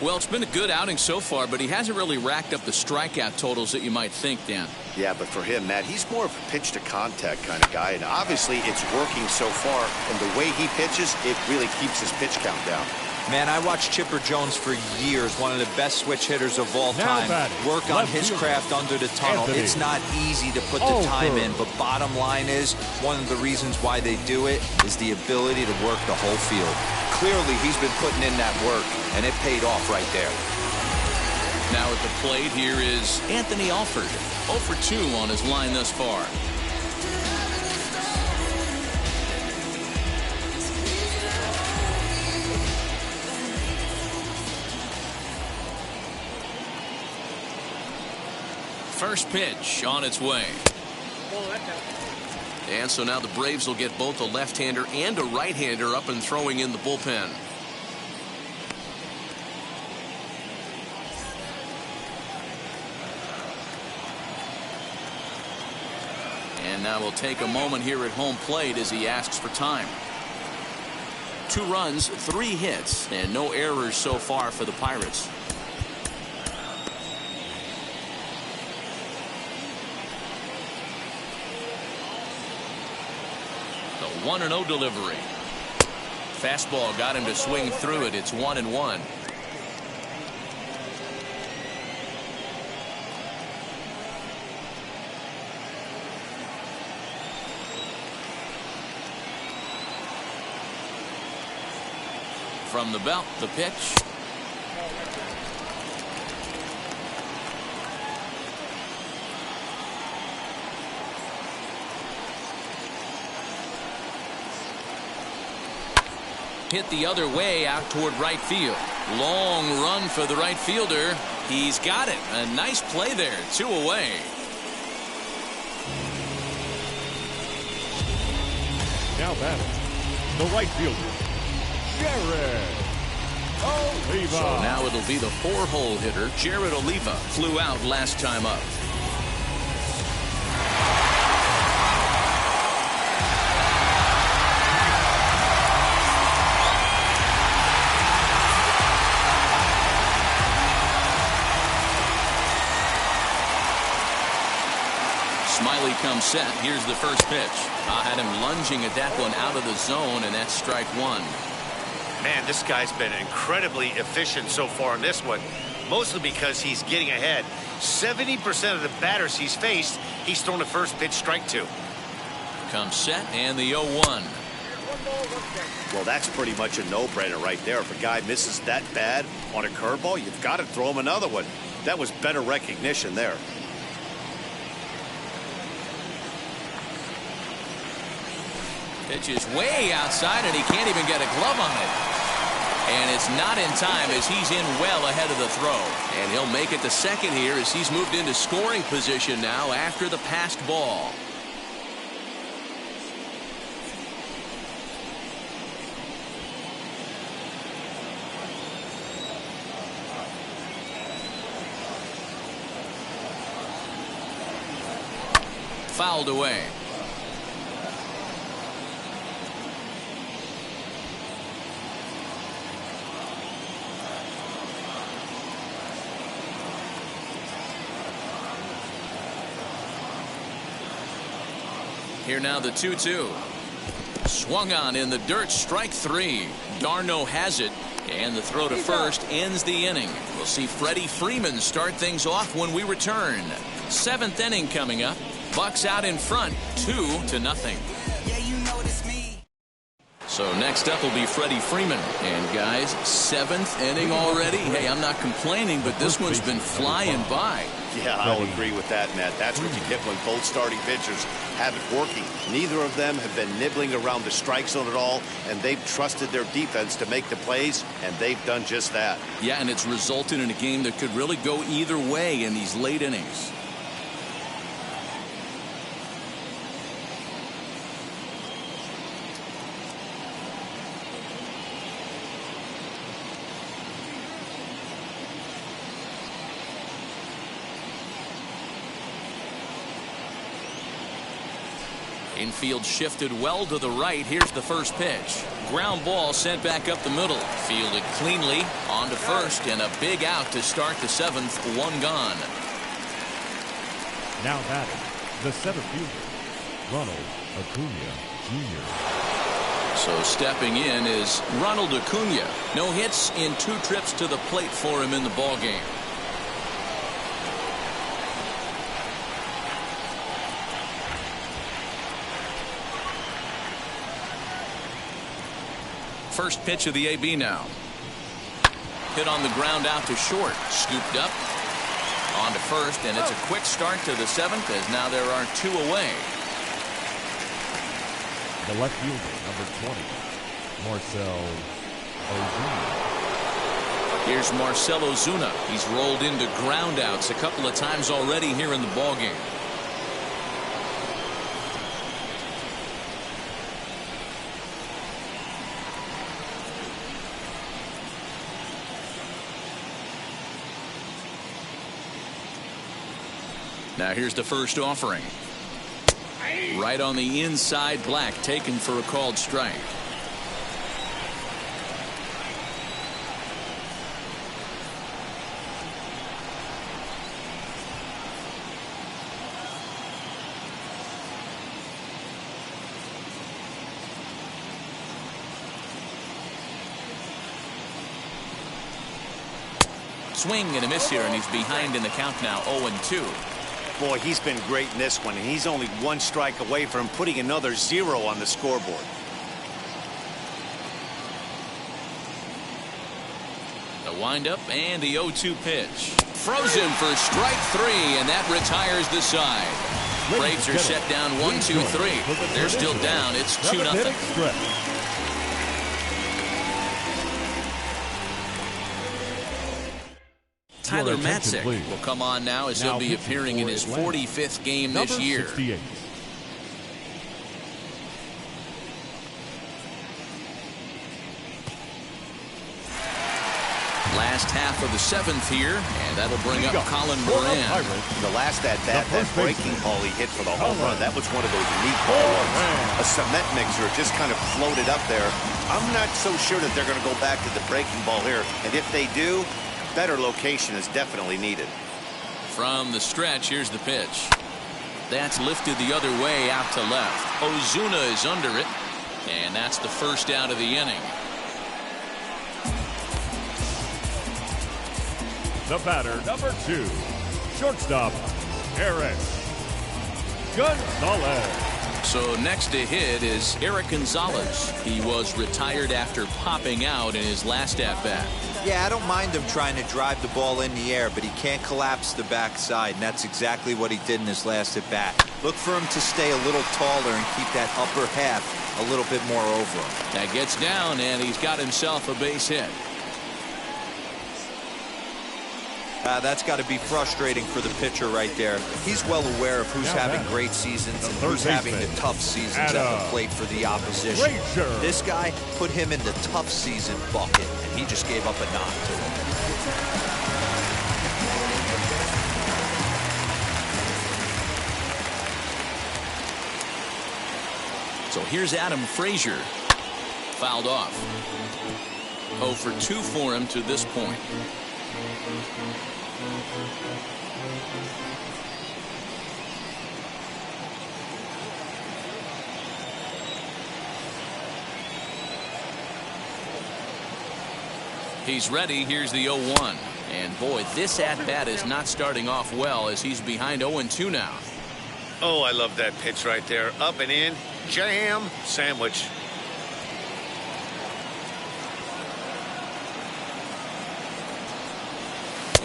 Speaker 1: Well, it's been a good outing so far, but he hasn't really racked up the strikeout totals that you might think, Dan.
Speaker 2: Yeah, but for him, Matt, he's more of a pitch-to-contact kind of guy, and obviously it's working so far, and the way he pitches, it really keeps his pitch count down.
Speaker 4: Man, I watched Chipper Jones for years, one of the best switch hitters of all time, work on his craft under the tunnel. It's not easy to put the time in, but bottom line is, one of the reasons why they do it is the ability to work the whole field. Clearly, he's been putting in that work, and it paid off right there.
Speaker 1: Now at the plate, here is Anthony Alford. 0 for 2 on his line thus far. First pitch on its way. And so now the Braves will get both a left-hander and a right-hander up and throwing in the bullpen. And now we'll take a moment here at home plate as he asks for time. 2 runs, 3 hits, and no errors so far for the Pirates. The 1-0 delivery. Fastball got him to swing through it. It's 1-1. From the belt, the pitch. Hit the other way out toward right field. Long run for the right fielder. He's got it. A nice play there. 2 away.
Speaker 3: Now batting, the right fielder, Jared Oliva.
Speaker 1: So now it'll be the 4-hole hitter, Jared Oliva. Flew out last time up. Smiley comes set. Here's the first pitch. I had him lunging at that one out of the zone, and that's strike 1.
Speaker 6: Man, this guy's been incredibly efficient so far in this one, mostly because he's getting ahead. 70% of the batters he's faced, he's thrown the first pitch, strike 2.
Speaker 1: Comes set, and the 0-1.
Speaker 2: Well, that's pretty much a no-brainer right there. If a guy misses that bad on a curveball, you've got to throw him another one. That was better recognition there.
Speaker 1: Pitch is way outside, and he can't even get a glove on it. And it's not in time as he's in well ahead of the throw. And he'll make it to second here as he's moved into scoring position now after the passed ball. Fouled away. Here now the 2-2. Swung on in the dirt, strike three. Darno has it, and the throw to first ends the inning. We'll see Freddie Freeman start things off when we return. Seventh inning coming up. Bucks out in front, 2-0.
Speaker 5: Yeah, you know it's me.
Speaker 1: So next up will be Freddie Freeman. And guys, seventh inning already. Hey, I'm not complaining, but this one's been flying by.
Speaker 2: Yeah, I'll agree with that, Matt. That's what you get when both starting pitchers have it working. Neither of them have been nibbling around the strike zone at all, and they've trusted their defense to make the plays, and they've done just that.
Speaker 1: Yeah, and it's resulted in a game that could really go either way in these late innings. Infield shifted well to the right. Here's the first pitch. Ground ball sent back up the middle. Fielded cleanly on to first, and a big out to start the seventh. One gone.
Speaker 3: Now batting, the center fielder, Ronald Acuna Jr.
Speaker 1: So stepping in is Ronald Acuna. No hits in 2 trips to the plate for him in the ballgame. First pitch of the AB now. Hit on the ground out to short. Scooped up. On to first, and it's a quick start to the seventh as now there are 2 away.
Speaker 3: The left fielder, number 20, Marcell Ozuna.
Speaker 1: Here's Marcell Ozuna. He's rolled into groundouts a couple of times already here in the ballgame. Now here's the first offering. Right on the inside, Black taken for a called strike. Swing and a miss here, and he's behind in the count now, 0-2.
Speaker 2: Boy, he's been great in this one, and he's only 1 strike away from putting another 0 on the scoreboard.
Speaker 1: The windup and the 0-2 pitch. Frozen for strike 3, and that retires the side. Braves are set down 1-2-3. They're still down. It's 2-0. Tyler Matzek will come on now as he'll be appearing in his 45th game this year.
Speaker 3: 68.
Speaker 1: Last half of the seventh here, and that'll bring up Colin Moran.
Speaker 2: The last at-bat, that breaking ball he hit for the home run, that was one of those neat ball ones. A cement mixer just kind of floated up there. I'm not so sure that they're going to go back to the breaking ball here, and if they do, better location is definitely needed.
Speaker 1: From the stretch, here's the pitch. That's lifted the other way out to left. Ozuna is under it, and that's the first out of the inning.
Speaker 3: The batter, number 2, shortstop, Eric Gonzalez.
Speaker 1: So next to hit is Eric Gonzalez. He was retired after popping out in his last at-bat.
Speaker 4: Yeah, I don't mind him trying to drive the ball in the air, but he can't collapse the backside, and that's exactly what he did in his last at-bat. Look for him to stay a little taller and keep that upper half a little bit more over him.
Speaker 1: That gets down, and he's got himself a base hit.
Speaker 4: That's got to be frustrating for the pitcher right there. He's well aware of who's having great seasons and who's having the tough seasons at the plate for the opposition. This guy put him in the tough season bucket, and he just gave up a knock to him.
Speaker 1: So here's Adam Frazier. Fouled off. 0 for 2 for him to this point. He's ready. Here's the 0-1. And boy, this at-bat is not starting off well as he's behind 0-2 now.
Speaker 6: Oh, I love that pitch right there. Up and in. Jam. Sandwich.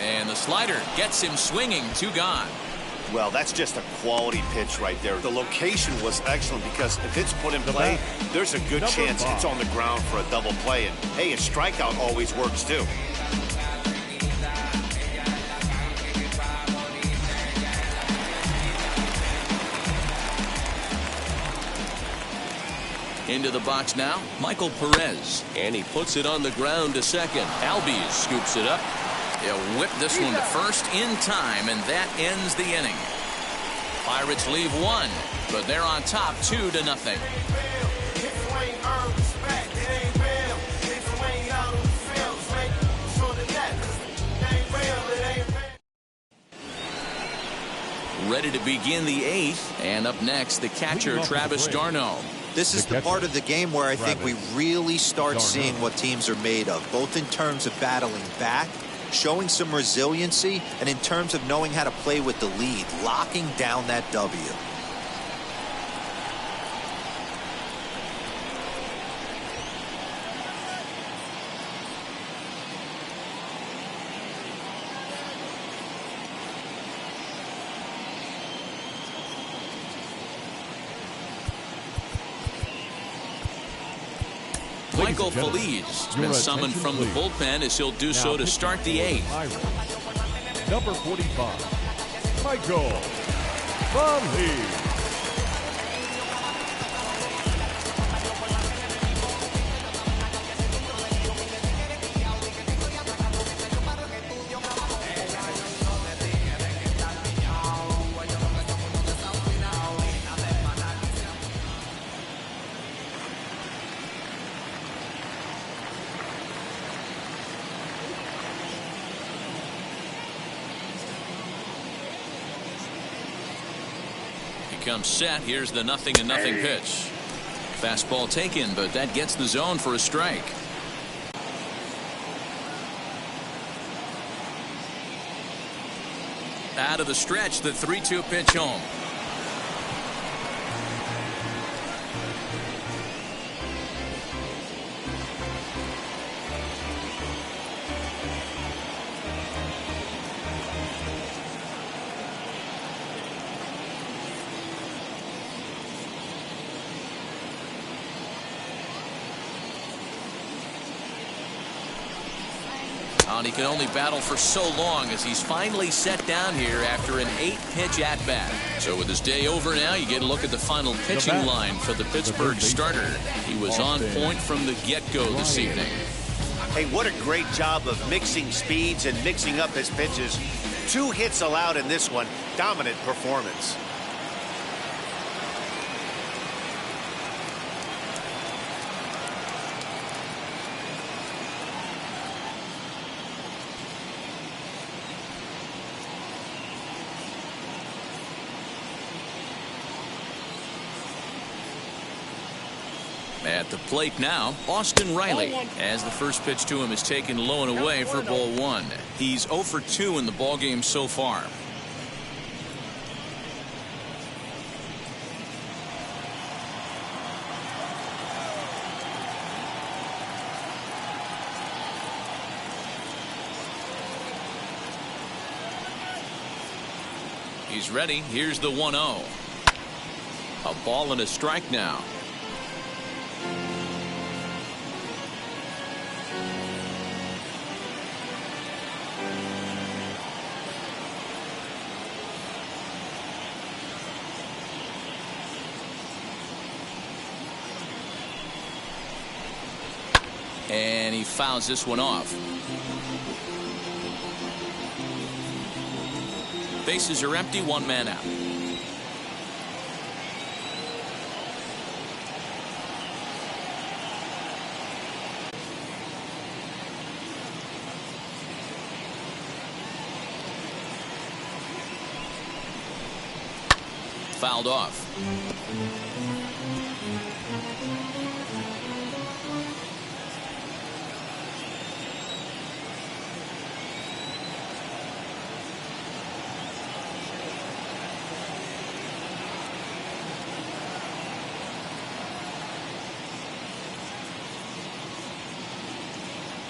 Speaker 1: And the slider gets him swinging. 2 gone.
Speaker 2: Well, that's just a quality pitch right there. The location was excellent because if it's put in play, there's a good chance it's on the ground for a double play. And, hey, a strikeout always works, too.
Speaker 1: Into the box now, Michael Perez. And he puts it on the ground to second. Albies scoops it up. He'll whip this one to first in time, and that ends the inning. Pirates leave 1, but they're on top 2-0. Ready to begin the 8th, and up next, the catcher, Travis d'Arnaud.
Speaker 4: This is the part of the game where I think we really start seeing what teams are made of, both in terms of battling back, showing some resiliency, and in terms of knowing how to play with the lead, locking down that W.
Speaker 1: Michael Feliz has been summoned from the bullpen as he'll do so to start the 8th.
Speaker 3: Number 45, Michael Feliz.
Speaker 1: Comes set. Here's the 0-0 pitch. Fastball taken, but that gets the zone for a strike. Out of the stretch, the 3-2 pitch home. And he can only battle for so long as he's finally set down here after an 8-pitch at-bat. So with his day over now, you get a look at the final pitching line for the Pittsburgh starter. He was on point from the get-go this evening.
Speaker 2: Hey, what a great job of mixing speeds and mixing up his pitches. 2 hits allowed in this one. Dominant performance.
Speaker 1: At the plate now, Austin Riley, as the first pitch to him is taken low and away for ball 1. He's 0 for 2 in the ballgame so far. He's ready. Here's the 1-0. A ball and a strike now. And he fouls this one off. Bases are empty, one man out. Fouled off.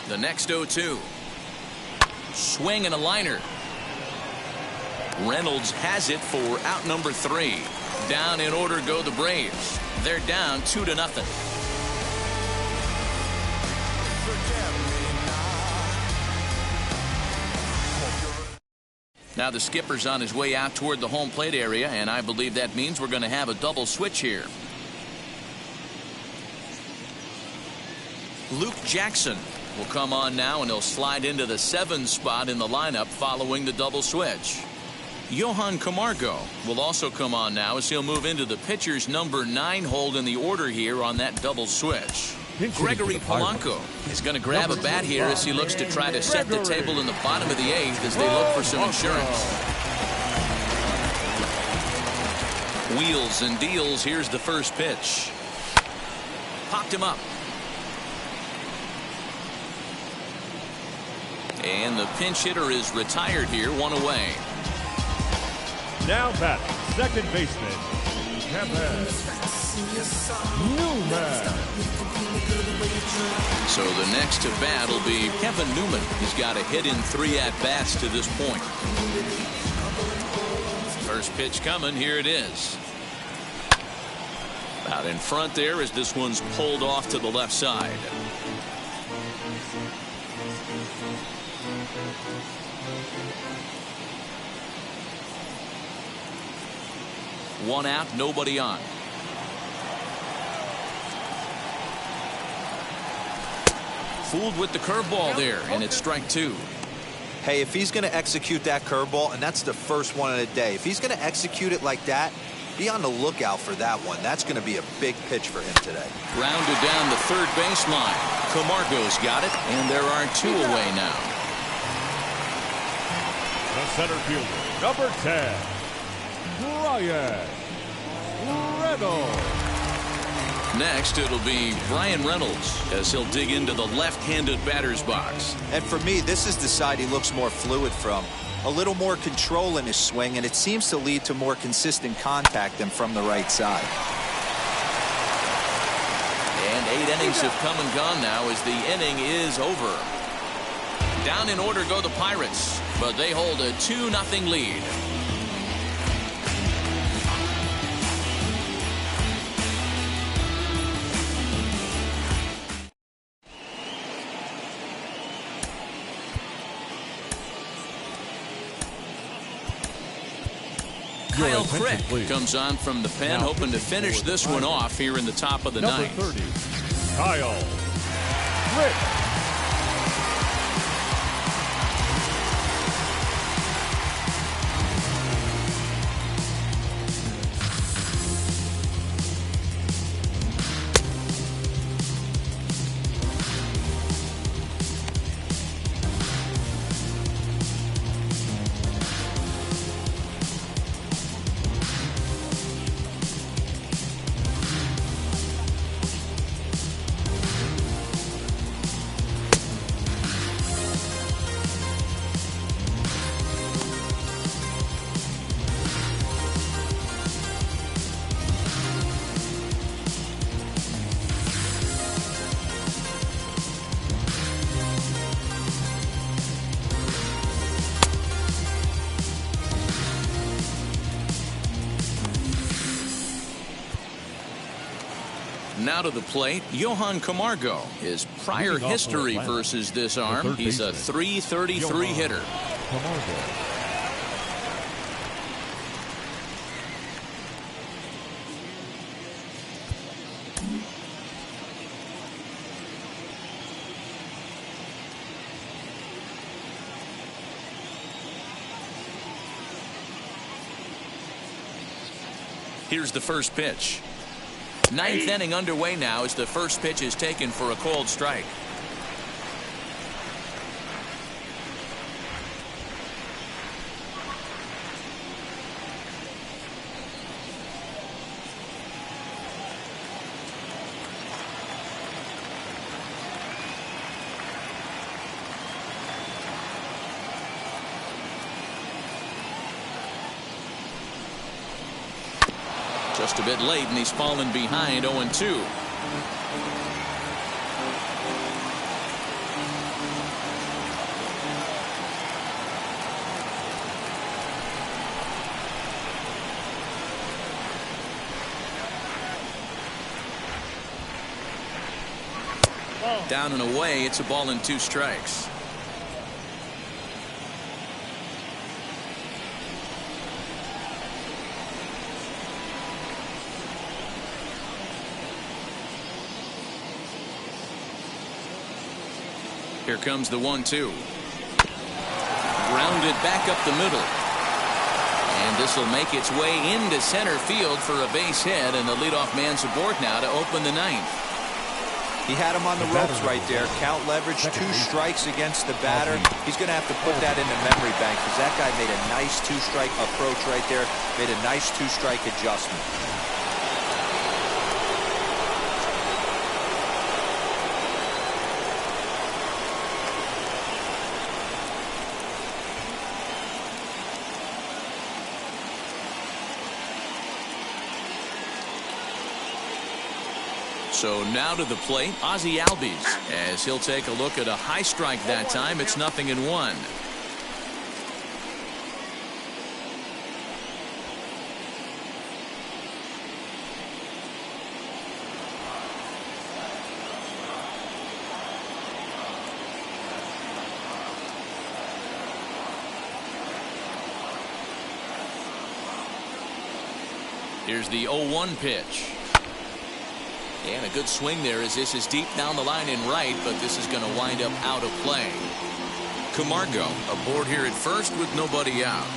Speaker 1: The next 0-2. Swing and a liner. Reynolds has it for out number 3. Down in order go the Braves. They're down 2-0. Now the skipper's on his way out toward the home plate area, and I believe that means we're going to have a double switch here. Luke Jackson will come on now, and he'll slide into the 7 spot in the lineup following the double switch. Johan Camargo will also come on now as he'll move into the pitcher's number 9 hold in the order here on that double switch. Gregory Polanco is going to grab a bat here as he looks to try to set the table in the bottom of the 8th as they look for some insurance. Wheels and deals. Here's the first pitch. Popped him up. And the pinch hitter is retired here, 1 away.
Speaker 3: Now batting, second baseman, Kevin Newman.
Speaker 1: So the next to bat will be Kevin Newman. He's got a hit in 3 at-bats to this point. First pitch coming. Here it is. Out in front there as this one's pulled off to the left side. One out, nobody on. Fooled with the curveball there, and it's strike 2.
Speaker 4: Hey, if he's going to execute that curveball, and that's the first one of the day, if he's going to execute it like that, be on the lookout for that one. That's going to be a big pitch for him today.
Speaker 1: Grounded down the third baseline. Camargo's got it, and there are 2 away now.
Speaker 3: The center fielder, number 10, Bryan Reynolds.
Speaker 1: Next, it'll be Bryan Reynolds as he'll dig into the left-handed batter's box.
Speaker 4: And for me, this is the side he looks more fluid from. A little more control in his swing, and it seems to lead to more consistent contact than from the right side.
Speaker 1: And 8 innings have come and gone now as the inning is over. Down in order go the Pirates, but they hold a 2-0 lead. Kyle Crick comes on from the pen, hoping to finish this one off here in the top of the ninth.
Speaker 3: Number 30, Kyle Crick.
Speaker 1: Now to the plate, Johan Camargo. His prior history versus this arm, he's a .333 hitter.
Speaker 3: Camargo.
Speaker 1: Here's the first pitch. Ninth inning underway now as the first pitch is taken for a called strike. Just a bit late, and he's fallen behind 0-2. Down and away, it's a ball and 2 strikes. Here comes the 1-2. Grounded back up the middle. And this will make its way into center field for a base hit, and the leadoff man's aboard now to open the 9th.
Speaker 4: He had him on the ropes right there. Count leverage, 2 strikes against the batter. He's going to have to put that in the memory bank because that guy made a nice 2-strike approach right there. Made a nice 2-strike adjustment.
Speaker 1: So now to the plate, Ozzie Albies, as he'll take a look at a high strike that time. It's 0-1. Here's the 0-1 pitch. And a good swing there as this is deep down the line in right, but this is going to wind up out of play. Camargo aboard here at first with nobody out.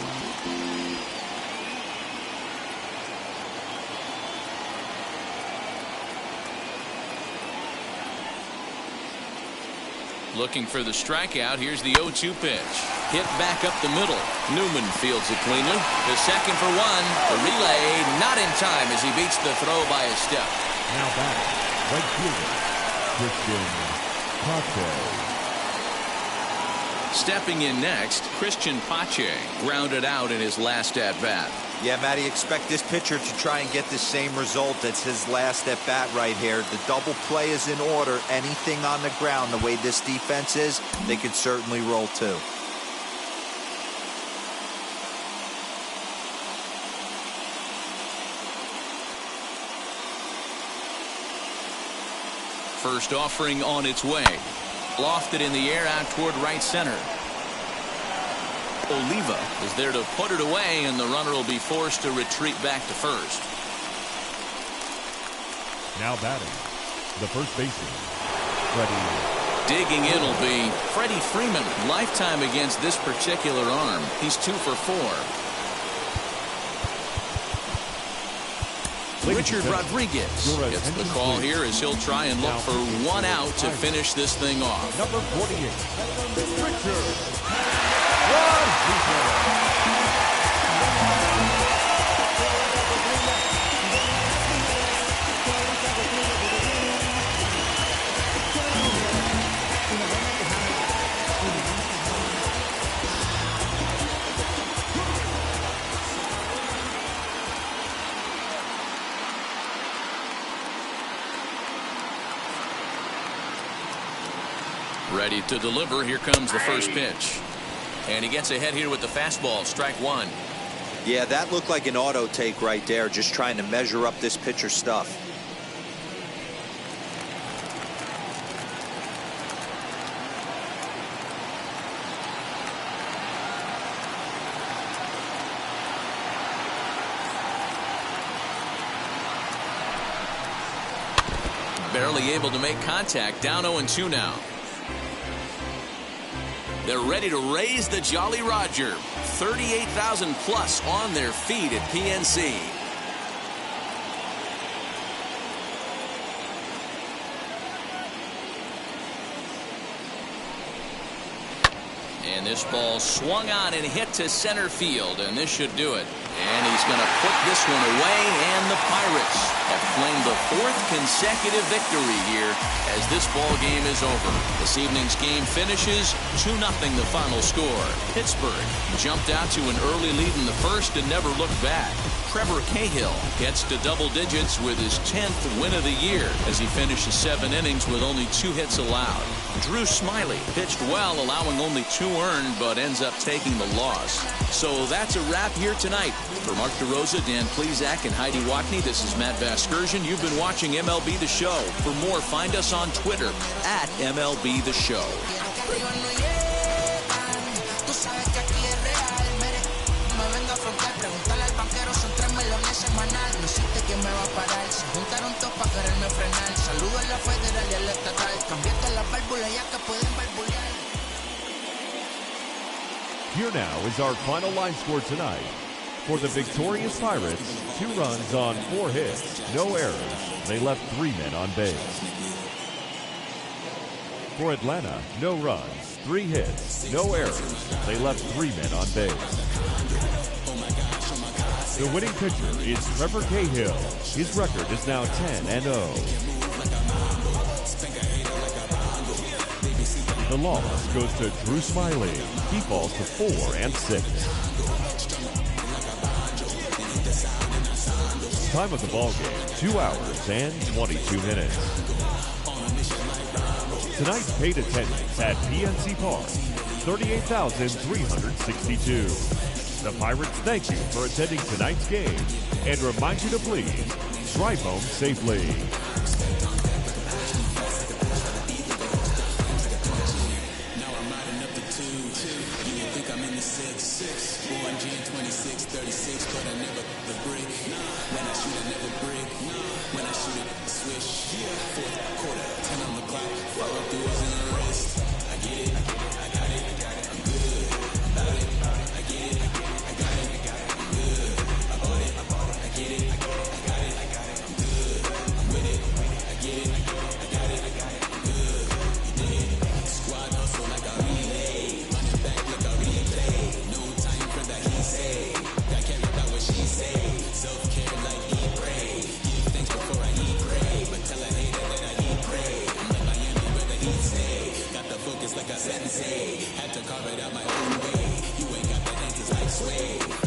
Speaker 1: Looking for the strikeout. Here's the 0-2 pitch. Hit back up the middle. Newman fields it cleanly. The second for 1. The relay not in time as he beats the throw by a step.
Speaker 3: Now back, right fielder, Christian Pache.
Speaker 1: Stepping in next, Christian Pache grounded out in his last at-bat.
Speaker 4: Yeah, Matty, expect this pitcher to try and get the same result. It's his last at-bat right here. The double play is in order. Anything on the ground, the way this defense is, they could certainly roll too.
Speaker 1: First offering on its way. Lofted in the air out toward right center. Oliva is there to put it away, and the runner will be forced to retreat back to first.
Speaker 3: Now batting, the first baseman, Freddie.
Speaker 1: Digging in will be Freddie Freeman. Lifetime against this particular arm. He's 2 for 4. Richard Rodriguez gets the call here as he'll try and look for 1 out to finish this thing off.
Speaker 3: Number 48, Richard Rodriguez.
Speaker 1: Ready to deliver. Here comes the first pitch. And he gets ahead here with the fastball. Strike 1.
Speaker 4: Yeah, that looked like an auto take right there, just trying to measure up this pitcher's stuff.
Speaker 1: barely able to make contact. Down 0-2 now. They're ready to raise the Jolly Roger. 38,000 plus on their feet at PNC. And this ball swung on and hit to center field, and this should do it. And he's going to put this one away, and the Pirates have claimed the 4th consecutive victory here as this ball game is over. This evening's game finishes 2-0 the final score. Pittsburgh jumped out to an early lead in the first and never looked back. Trevor Cahill gets to double digits with his 10th win of the year as he finishes 7 innings with only 2 hits allowed. Drew Smyly pitched well, allowing only 2 earned, but ends up taking the loss. So that's a wrap here tonight. For Mark DeRosa, Dan Plesac, and Heidi Watney, this is Matt Vasgersian. You've been watching MLB The Show. For more, find us on Twitter at MLB The Show.
Speaker 3: Here now is our final line score tonight. For the victorious Pirates, 2 runs on 4 hits, no errors. They left 3 men on base. For Atlanta, no runs, 3 hits, no errors. They left 3 men on base. The winning pitcher is Trevor Cahill. His record is now 10-0. The loss goes to Drew Smyly. He falls to 4-6. Time of the ball game, 2 hours and 22 minutes. Tonight's paid attendance at PNC Park, 38,362. The Pirates thank you for attending tonight's game and remind you to please drive home safely.
Speaker 8: Had to carve it out my own way. You ain't got the answers like sway.